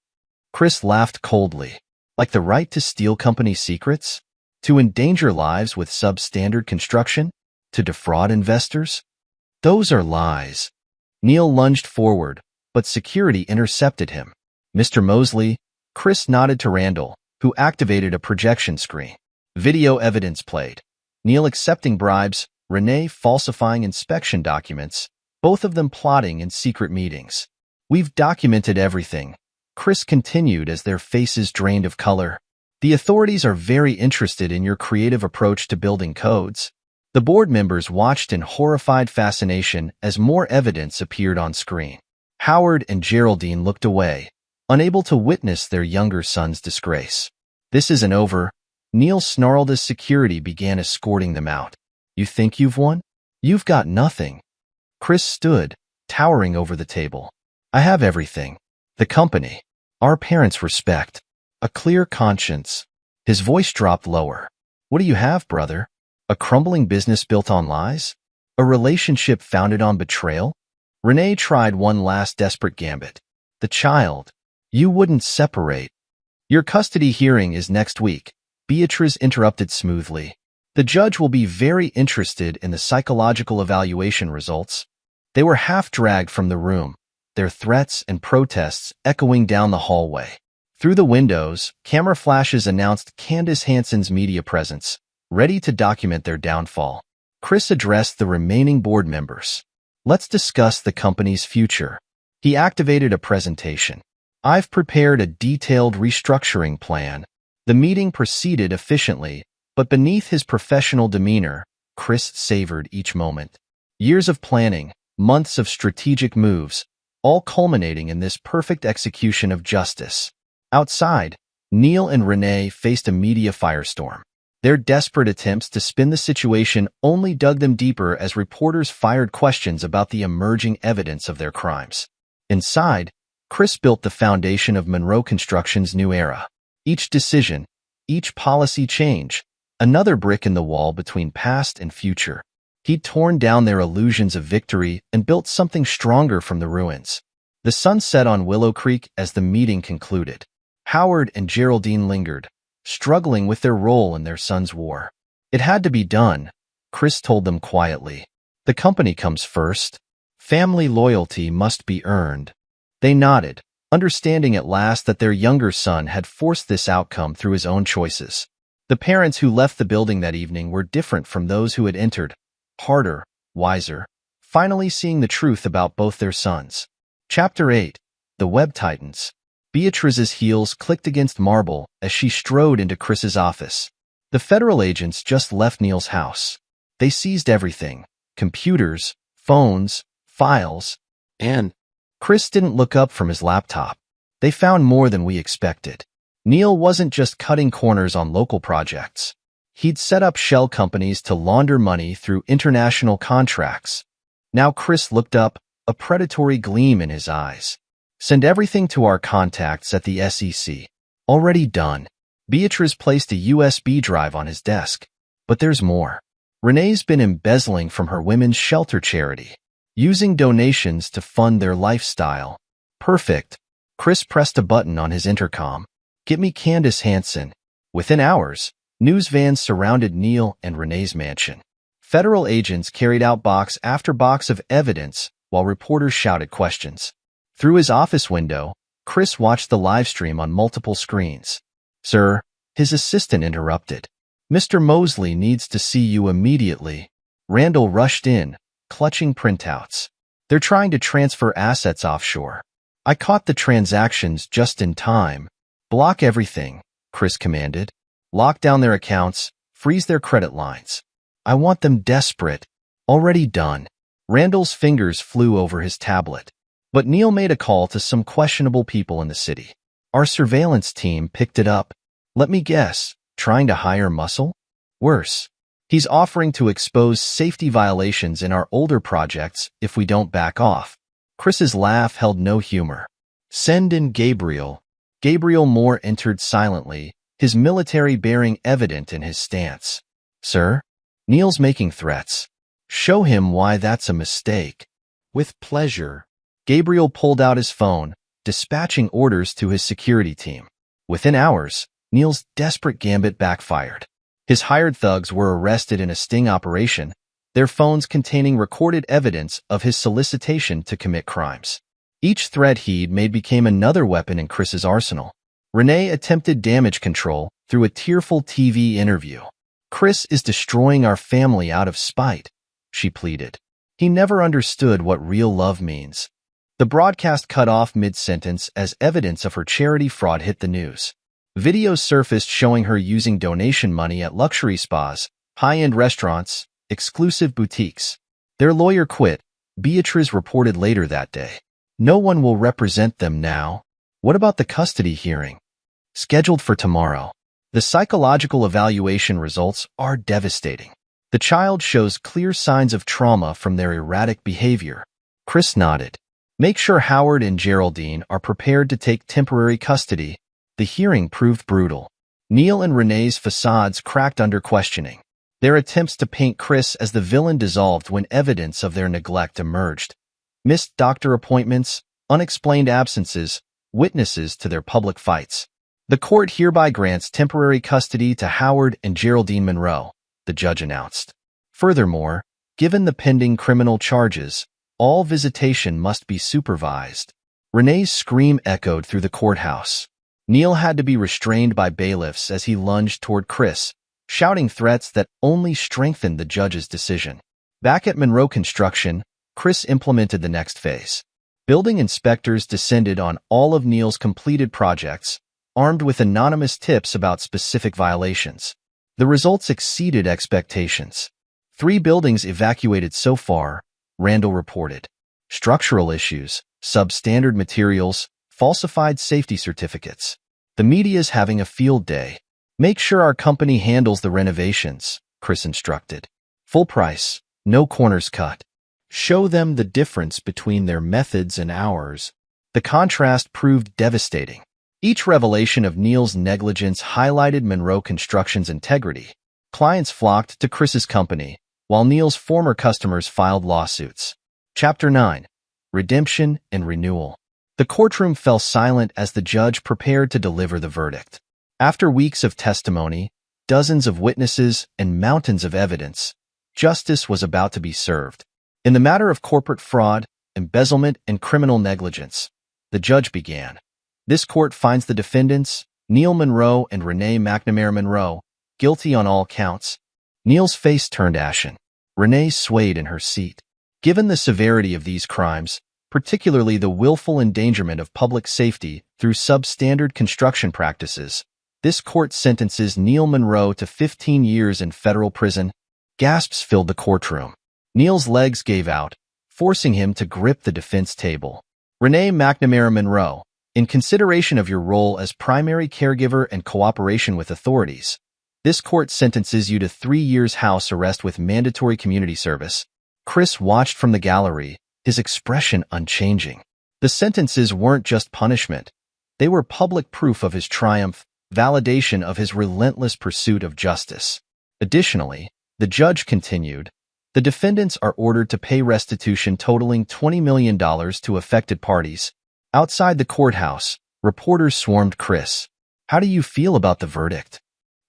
Chris laughed coldly. Like the right to steal company secrets? To endanger lives with substandard construction? To defraud investors? Those are lies. Neil lunged forward, but security intercepted him. Mr. Mosley, Chris nodded to Randall, who activated a projection screen. Video evidence played. Neil accepting bribes, Renee falsifying inspection documents, both of them plotting in secret meetings. We've documented everything, Chris continued as their faces drained of color. The authorities are very interested in your creative approach to building codes. The board members watched in horrified fascination as more evidence appeared on screen. Howard and Geraldine looked away, unable to witness their younger son's disgrace. This isn't over. Neil snarled as security began escorting them out. You think you've won? You've got nothing. Chris stood, towering over the table. I have everything. The company. Our parents' respect. A clear conscience. His voice dropped lower. What do you have, brother? A crumbling business built on lies? A relationship founded on betrayal? Renee tried one last desperate gambit. The child. You wouldn't separate. Your custody hearing is next week, Beatrice interrupted smoothly. The judge will be very interested in the psychological evaluation results. They were half-dragged from the room, their threats and protests echoing down the hallway. Through the windows, camera flashes announced Candace Hansen's media presence, ready to document their downfall. Chris addressed the remaining board members. Let's discuss the company's future. He activated a presentation. I've prepared a detailed restructuring plan. The meeting proceeded efficiently, but beneath his professional demeanor, Chris savored each moment. Years of planning, months of strategic moves, all culminating in this perfect execution of justice. Outside, Neil and Renee faced a media firestorm. Their desperate attempts to spin the situation only dug them deeper as reporters fired questions about the emerging evidence of their crimes. Inside, Chris built the foundation of Monroe Construction's new era. Each decision, each policy change, another brick in the wall between past and future. He'd torn down their illusions of victory and built something stronger from the ruins. The sun set on Willow Creek as the meeting concluded. Howard and Geraldine lingered, struggling with their role in their son's war. It had to be done, Chris told them quietly. The company comes first. Family loyalty must be earned. They nodded, understanding at last that their younger son had forced this outcome through his own choices. The parents who left the building that evening were different from those who had entered, harder, wiser, finally seeing the truth about both their sons. Chapter 8. The Web Titans. Beatrice's heels clicked against marble as she strode into Chris's office. The federal agents just left Neil's house. They seized everything: computers, phones, files, and Chris didn't look up from his laptop. They found more than we expected. Neil wasn't just cutting corners on local projects. He'd set up shell companies to launder money through international contracts. Now Chris looked up, a predatory gleam in his eyes. Send everything to our contacts at the SEC. Already done. Beatrice placed a USB drive on his desk. But there's more. Renee's been embezzling from her women's shelter charity, using donations to fund their lifestyle. Perfect. Chris pressed a button on his intercom. Get me Candace Hansen. Within hours, news vans surrounded Neil and Renee's mansion. Federal agents carried out box after box of evidence while reporters shouted questions. Through his office window, Chris watched the live stream on multiple screens. Sir, his assistant interrupted. Mr. Mosley needs to see you immediately. Randall rushed in, clutching printouts. They're trying to transfer assets offshore. I caught the transactions just in time. Block everything, Chris commanded. Lock down their accounts, freeze their credit lines. I want them desperate. Already done. Randall's fingers flew over his tablet. But Neil made a call to some questionable people in the city. Our surveillance team picked it up. Let me guess, trying to hire muscle? Worse. He's offering to expose safety violations in our older projects if we don't back off. Chris's laugh held no humor. Send in Gabriel. Gabriel Moore entered silently, his military bearing evident in his stance. Sir? Neil's making threats. Show him why that's a mistake. With pleasure. Gabriel pulled out his phone, dispatching orders to his security team. Within hours, Neil's desperate gambit backfired. His hired thugs were arrested in a sting operation, their phones containing recorded evidence of his solicitation to commit crimes. Each threat he'd made became another weapon in Chris's arsenal. Renee attempted damage control through a tearful TV interview. Chris is destroying our family out of spite, she pleaded. He never understood what real love means. The broadcast cut off mid-sentence as evidence of her charity fraud hit the news. Videos surfaced showing her using donation money at luxury spas, high-end restaurants, exclusive boutiques. Their lawyer quit, Beatrice reported later that day. No one will represent them now. What about the custody hearing? Scheduled for tomorrow. The psychological evaluation results are devastating. The child shows clear signs of trauma from their erratic behavior. Chris nodded. Make sure Howard and Geraldine are prepared to take temporary custody. The hearing proved brutal. Neil and Renee's facades cracked under questioning. Their attempts to paint Chris as the villain dissolved when evidence of their neglect emerged. Missed doctor appointments, unexplained absences, witnesses to their public fights. The court hereby grants temporary custody to Howard and Geraldine Monroe, the judge announced. Furthermore, given the pending criminal charges, all visitation must be supervised. Renee's scream echoed through the courthouse. Neil had to be restrained by bailiffs as he lunged toward Chris, shouting threats that only strengthened the judge's decision. Back at Monroe Construction, Chris implemented the next phase. Building inspectors descended on all of Neil's completed projects, armed with anonymous tips about specific violations. The results exceeded expectations. 3 buildings evacuated so far, Randall reported. Structural issues, substandard materials, falsified safety certificates. The media's having a field day. Make sure our company handles the renovations, Chris instructed. Full price, no corners cut. Show them the difference between their methods and ours. The contrast proved devastating. Each revelation of Neil's negligence highlighted Monroe Construction's integrity. Clients flocked to Chris's company, while Neil's former customers filed lawsuits. Chapter 9. Redemption and Renewal. The courtroom fell silent as the judge prepared to deliver the verdict. After weeks of testimony, dozens of witnesses, and mountains of evidence, justice was about to be served. In the matter of corporate fraud, embezzlement, and criminal negligence, the judge began. This court finds the defendants, Neil Monroe and Renee McNamara Monroe, guilty on all counts. Neil's face turned ashen. Renee swayed in her seat. Given the severity of these crimes, particularly the willful endangerment of public safety through substandard construction practices, this court sentences Neil Monroe to 15 years in federal prison. Gasps filled the courtroom. Neil's legs gave out, forcing him to grip the defense table. Renee McNamara Monroe, in consideration of your role as primary caregiver and cooperation with authorities, this court sentences you to 3 years house arrest with mandatory community service. Chris watched from the gallery, his expression unchanging. The sentences weren't just punishment. They were public proof of his triumph, validation of his relentless pursuit of justice. Additionally, the judge continued, the defendants are ordered to pay restitution totaling $20 million to affected parties. Outside the courthouse, reporters swarmed Chris. How do you feel about the verdict?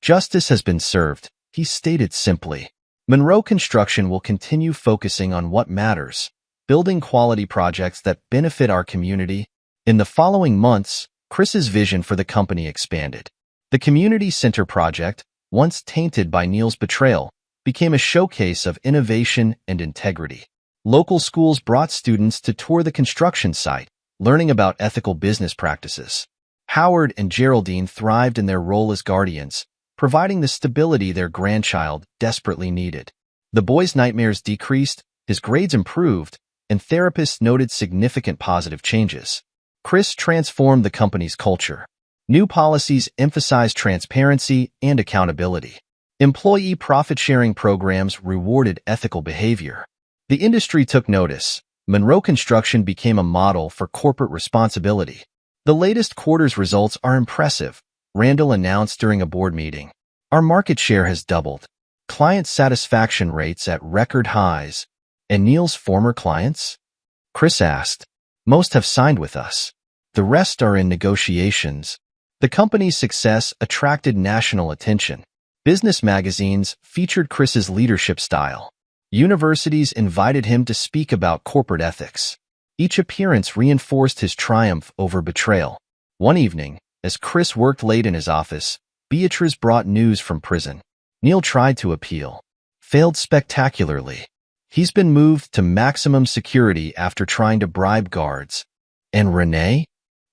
Justice has been served, he stated simply. Monroe Construction will continue focusing on what matters, building quality projects that benefit our community. In the following months, Chris's vision for the company expanded. The Community Center project, once tainted by Neil's betrayal, became a showcase of innovation and integrity. Local schools brought students to tour the construction site, learning about ethical business practices. Howard and Geraldine thrived in their role as guardians, providing the stability their grandchild desperately needed. The boy's nightmares decreased, his grades improved, and therapists noted significant positive changes. Chris transformed the company's culture. New policies emphasized transparency and accountability. Employee profit-sharing programs rewarded ethical behavior. The industry took notice. Monroe Construction became a model for corporate responsibility. The latest quarter's results are impressive, Randall announced during a board meeting. Our market share has doubled. Client satisfaction rates at record highs. And Neil's former clients? Chris asked. Most have signed with us. The rest are in negotiations. The company's success attracted national attention. Business magazines featured Chris's leadership style. Universities invited him to speak about corporate ethics. Each appearance reinforced his triumph over betrayal. One evening, as Chris worked late in his office, Beatrice brought news from prison. Neil tried to appeal. Failed spectacularly. He's been moved to maximum security after trying to bribe guards. And Renee?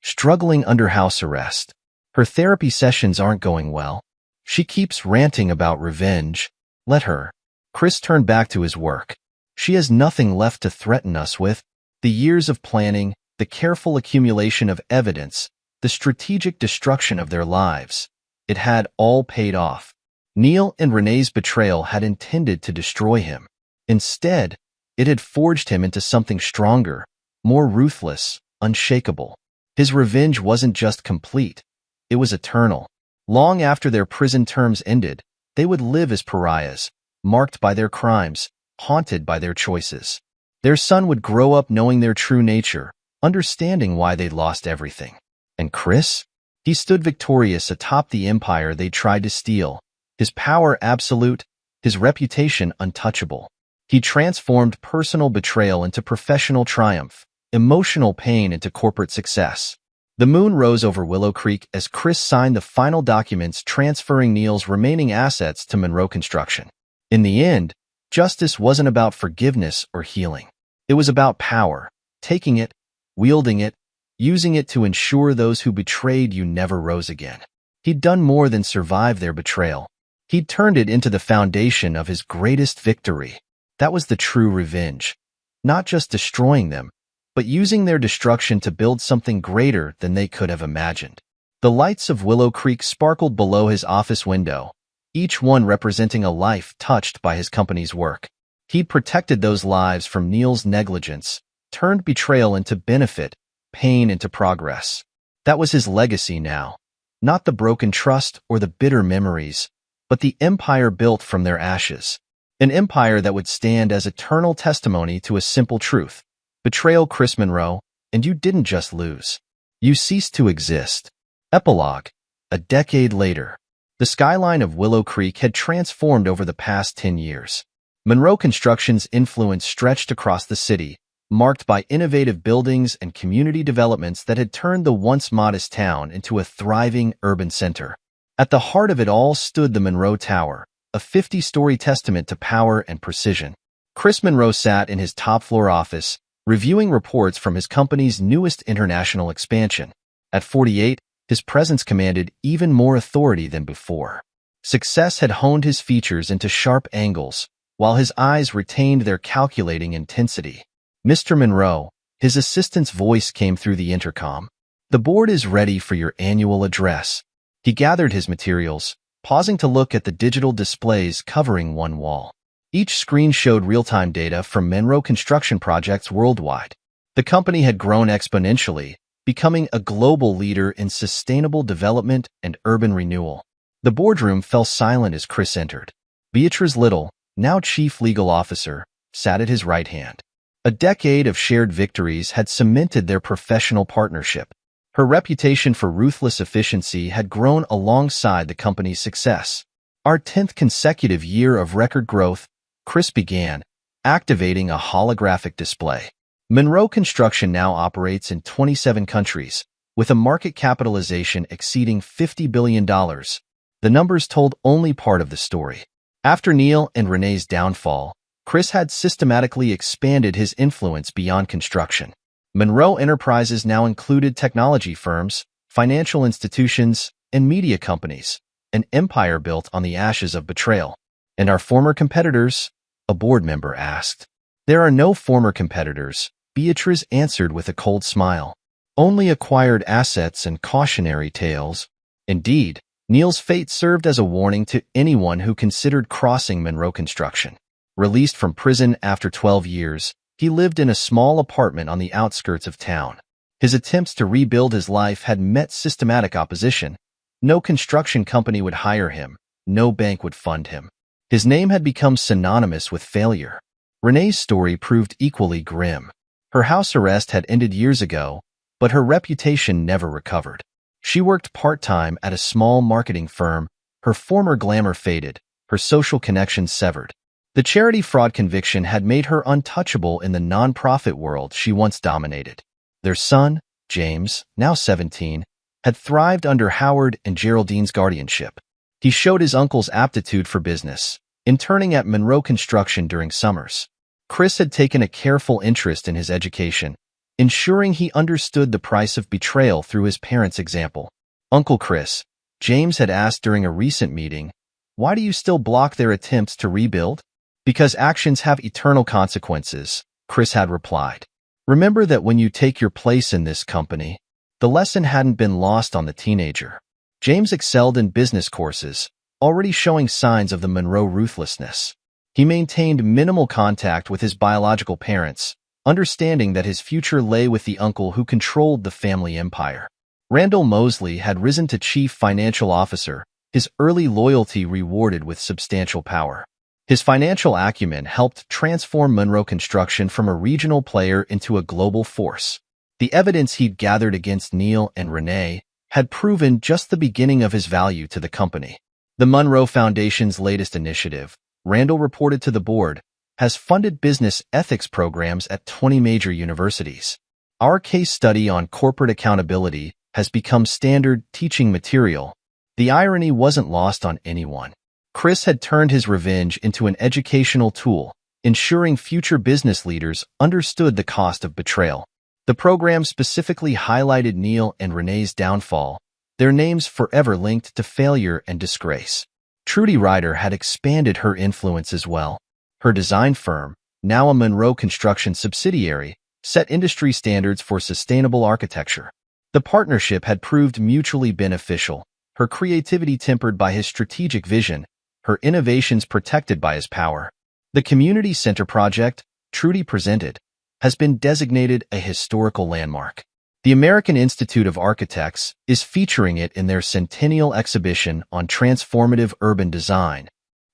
Struggling under house arrest. Her therapy sessions aren't going well. She keeps ranting about revenge. Let her. Chris turned back to his work. She has nothing left to threaten us with. The years of planning, the careful accumulation of evidence, the strategic destruction of their lives. It had all paid off. Neil and Renee's betrayal had intended to destroy him. Instead, it had forged him into something stronger, more ruthless, unshakable. His revenge wasn't just complete, it was eternal. Long after their prison terms ended, they would live as pariahs, marked by their crimes, haunted by their choices. Their son would grow up knowing their true nature, understanding why they'd lost everything. And Chris? He stood victorious atop the empire they tried to steal, his power absolute, his reputation untouchable. He transformed personal betrayal into professional triumph, emotional pain into corporate success. The moon rose over Willow Creek as Chris signed the final documents transferring Neil's remaining assets to Monroe Construction. In the end, justice wasn't about forgiveness or healing. It was about power, taking it, wielding it, using it to ensure those who betrayed you never rose again. He'd done more than survive their betrayal. He'd turned it into the foundation of his greatest victory. That was the true revenge. Not just destroying them, but using their destruction to build something greater than they could have imagined. The lights of Willow Creek sparkled below his office window, each one representing a life touched by his company's work. He'd protected those lives from Neil's negligence, turned betrayal into benefit, pain into progress. That was his legacy now. Not the broken trust or the bitter memories, but the empire built from their ashes. An empire that would stand as eternal testimony to a simple truth. Betrayal, Chris Monroe, and you didn't just lose. You ceased to exist. Epilogue. A decade later, the skyline of Willow Creek had transformed over the past 10 years. Monroe Construction's influence stretched across the city, marked by innovative buildings and community developments that had turned the once modest town into a thriving urban center. At the heart of it all stood the Monroe Tower, a 50-story testament to power and precision. Chris Monroe sat in his top-floor office, reviewing reports from his company's newest international expansion. At 48, his presence commanded even more authority than before. Success had honed his features into sharp angles, while his eyes retained their calculating intensity. Mr. Monroe, his assistant's voice came through the intercom. The board is ready for your annual address. He gathered his materials, pausing to look at the digital displays covering one wall. Each screen showed real-time data from Monroe construction projects worldwide. The company had grown exponentially, becoming a global leader in sustainable development and urban renewal. The boardroom fell silent as Chris entered. Beatrice Little, now Chief Legal Officer, sat at his right hand. A decade of shared victories had cemented their professional partnership. Her reputation for ruthless efficiency had grown alongside the company's success. Our 10th consecutive year of record growth, Chris began, activating a holographic display. Monroe Construction now operates in 27 countries, with a market capitalization exceeding $50 billion. The numbers told only part of the story. After Neil and Renee's downfall, Chris had systematically expanded his influence beyond construction. Monroe Enterprises now included technology firms, financial institutions, and media companies, an empire built on the ashes of betrayal. And our former competitors? A board member asked. There are no former competitors, Beatrice answered with a cold smile. Only acquired assets and cautionary tales. Indeed, Neil's fate served as a warning to anyone who considered crossing Monroe Construction. Released from prison after 12 years, he lived in a small apartment on the outskirts of town. His attempts to rebuild his life had met systematic opposition. No construction company would hire him. No bank would fund him. His name had become synonymous with failure. Renee's story proved equally grim. Her house arrest had ended years ago, but her reputation never recovered. She worked part-time at a small marketing firm. Her former glamour faded, her social connections severed. The charity fraud conviction had made her untouchable in the nonprofit world she once dominated. Their son, James, now 17, had thrived under Howard and Geraldine's guardianship. He showed his uncle's aptitude for business, interning at Monroe Construction during summers. Chris had taken a careful interest in his education, ensuring he understood the price of betrayal through his parents' example. Uncle Chris, James had asked during a recent meeting, why do you still block their attempts to rebuild? Because actions have eternal consequences, Chris had replied. Remember that when you take your place in this company. The lesson hadn't been lost on the teenager. James excelled in business courses, already showing signs of the Monroe ruthlessness. He maintained minimal contact with his biological parents, understanding that his future lay with the uncle who controlled the family empire. Randall Mosley had risen to chief financial officer, his early loyalty rewarded with substantial power. His financial acumen helped transform Monroe Construction from a regional player into a global force. The evidence he'd gathered against Neil and Renee had proven just the beginning of his value to the company. The Monroe Foundation's latest initiative, Randall reported to the board, has funded business ethics programs at 20 major universities. Our case study on corporate accountability has become standard teaching material. The irony wasn't lost on anyone. Chris had turned his revenge into an educational tool, ensuring future business leaders understood the cost of betrayal. The program specifically highlighted Neil and Renee's downfall, their names forever linked to failure and disgrace. Trudy Ryder had expanded her influence as well. Her design firm, now a Monroe Construction subsidiary, set industry standards for sustainable architecture. The partnership had proved mutually beneficial, her creativity tempered by his strategic vision, her innovations protected by his power. The Community Center project, Trudy presented, has been designated a historical landmark. The American Institute of Architects is featuring it in their centennial exhibition on transformative urban design.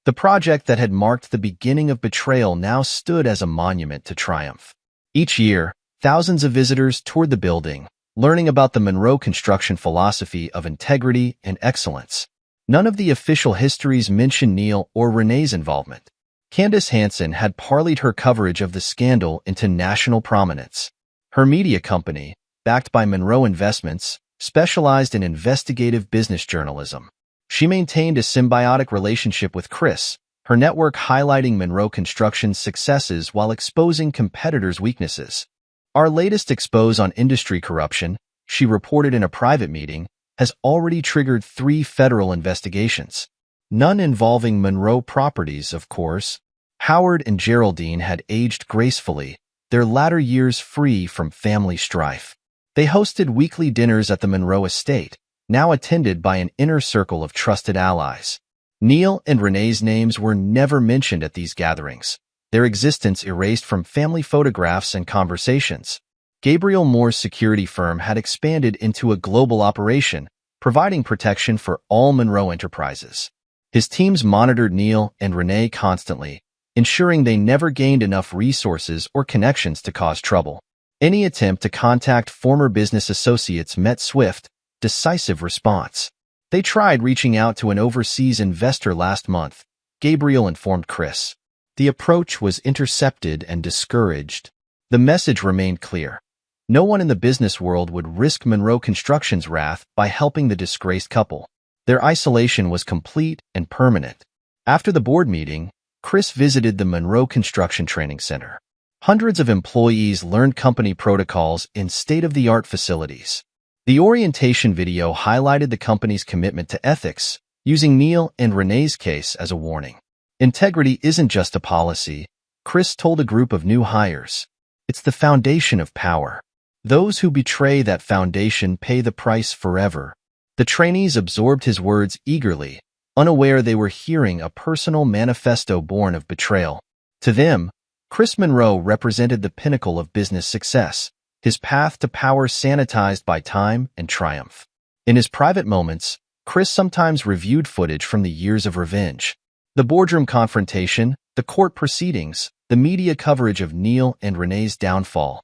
The project that had marked the beginning of betrayal now stood as a monument to triumph. Each year, thousands of visitors toured the building, learning about the Monroe Construction philosophy of integrity and excellence. None of the official histories mention Neil or Renee's involvement. Candace Hansen had parlayed her coverage of the scandal into national prominence. Her media company, backed by Monroe Investments, specialized in investigative business journalism. She maintained a symbiotic relationship with Chris, her network highlighting Monroe Construction's successes while exposing competitors' weaknesses. Our latest expose on industry corruption, she reported in a private meeting, has already triggered 3 federal investigations. None involving Monroe Properties, of course. Howard and Geraldine had aged gracefully, their latter years free from family strife. They hosted weekly dinners at the Monroe estate, now attended by an inner circle of trusted allies. Neil and Renee's names were never mentioned at these gatherings, their existence erased from family photographs and conversations. Gabriel Moore's security firm had expanded into a global operation, providing protection for all Monroe enterprises. His teams monitored Neil and Renee constantly, ensuring they never gained enough resources or connections to cause trouble. Any attempt to contact former business associates met swift, decisive response. They tried reaching out to an overseas investor last month, Gabriel informed Chris. The approach was intercepted and discouraged. The message remained clear. No one in the business world would risk Monroe Construction's wrath by helping the disgraced couple. Their isolation was complete and permanent. After the board meeting, Chris visited the Monroe Construction Training Center. Hundreds of employees learned company protocols in state-of-the-art facilities. The orientation video highlighted the company's commitment to ethics, using Neil and Renee's case as a warning. Integrity isn't just a policy, Chris told a group of new hires. It's the foundation of power. Those who betray that foundation pay the price forever. The trainees absorbed his words eagerly, unaware they were hearing a personal manifesto born of betrayal. To them, Chris Monroe represented the pinnacle of business success, his path to power sanitized by time and triumph. In his private moments, Chris sometimes reviewed footage from the years of revenge. The boardroom confrontation, the court proceedings, the media coverage of Neil and Renee's downfall.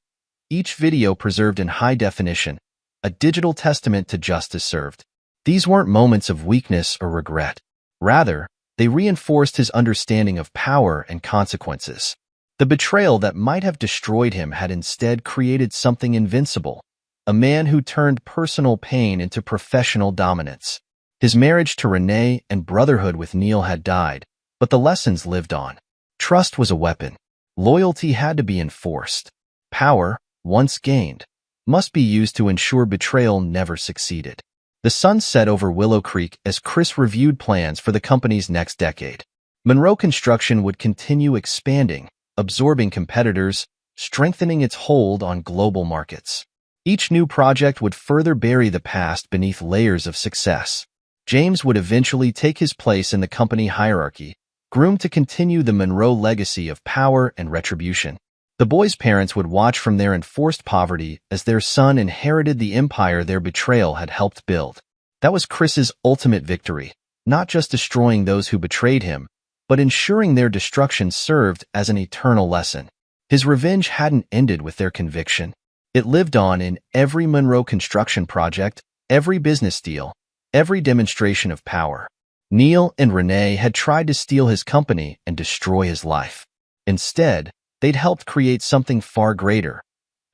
Each video preserved in high definition, a digital testament to justice served. These weren't moments of weakness or regret. Rather, they reinforced his understanding of power and consequences. The betrayal that might have destroyed him had instead created something invincible, a man who turned personal pain into professional dominance. His marriage to Renee and brotherhood with Neil had died, but the lessons lived on. Trust was a weapon. Loyalty had to be enforced. Power, once gained, must be used to ensure betrayal never succeeded. The sun set over Willow Creek as Chris reviewed plans for the company's next decade. Monroe Construction would continue expanding, absorbing competitors, strengthening its hold on global markets. Each new project would further bury the past beneath layers of success. James would eventually take his place in the company hierarchy, groomed to continue the Monroe legacy of power and retribution. The boy's parents would watch from their enforced poverty as their son inherited the empire their betrayal had helped build. That was Chris's ultimate victory, not just destroying those who betrayed him, but ensuring their destruction served as an eternal lesson. His revenge hadn't ended with their conviction. It lived on in every Monroe construction project, every business deal, every demonstration of power. Neil and Renee had tried to steal his company and destroy his life. Instead, they'd helped create something far greater,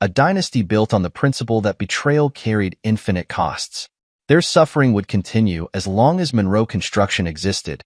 a dynasty built on the principle that betrayal carried infinite costs. Their suffering would continue as long as Monroe Construction existed,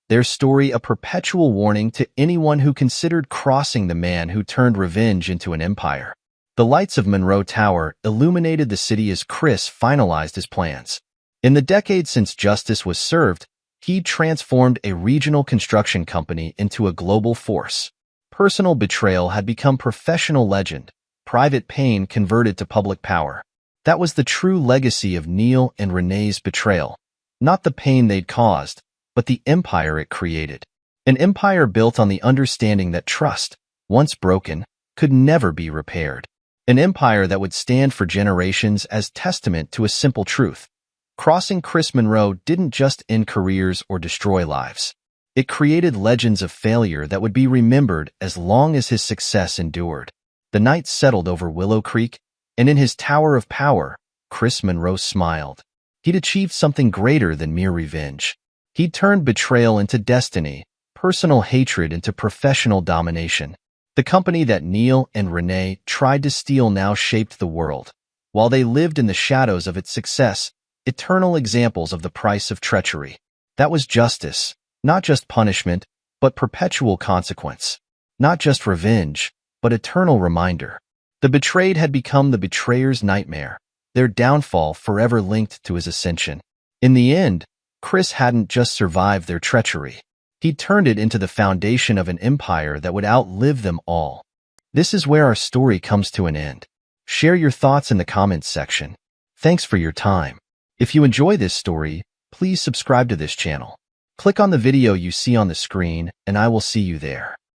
their story a perpetual warning to anyone who considered crossing the man who turned revenge into an empire. The lights of Monroe Tower illuminated the city as Chris finalized his plans. In the decades since justice was served, he transformed a regional construction company into a global force. Personal betrayal had become professional legend, private pain converted to public power. That was the true legacy of Neil and Renee's betrayal. Not the pain they'd caused, but the empire it created. An empire built on the understanding that trust, once broken, could never be repaired. An empire that would stand for generations as testament to a simple truth. Crossing Chris Monroe didn't just end careers or destroy lives. It created legends of failure that would be remembered as long as his success endured. The night settled over Willow Creek, and in his tower of power, Chris Monroe smiled. He'd achieved something greater than mere revenge. He'd turned betrayal into destiny, personal hatred into professional domination. The company that Neil and Renee tried to steal now shaped the world. While they lived in the shadows of its success, eternal examples of the price of treachery. That was justice. Not just punishment, but perpetual consequence. Not just revenge, but eternal reminder. The betrayed had become the betrayer's nightmare, their downfall forever linked to his ascension. In the end, Chris hadn't just survived their treachery. He'd turned it into the foundation of an empire that would outlive them all. This is where our story comes to an end. Share your thoughts in the comments section. Thanks for your time. If you enjoy this story, please subscribe to this channel. Click on the video you see on the screen, and I will see you there.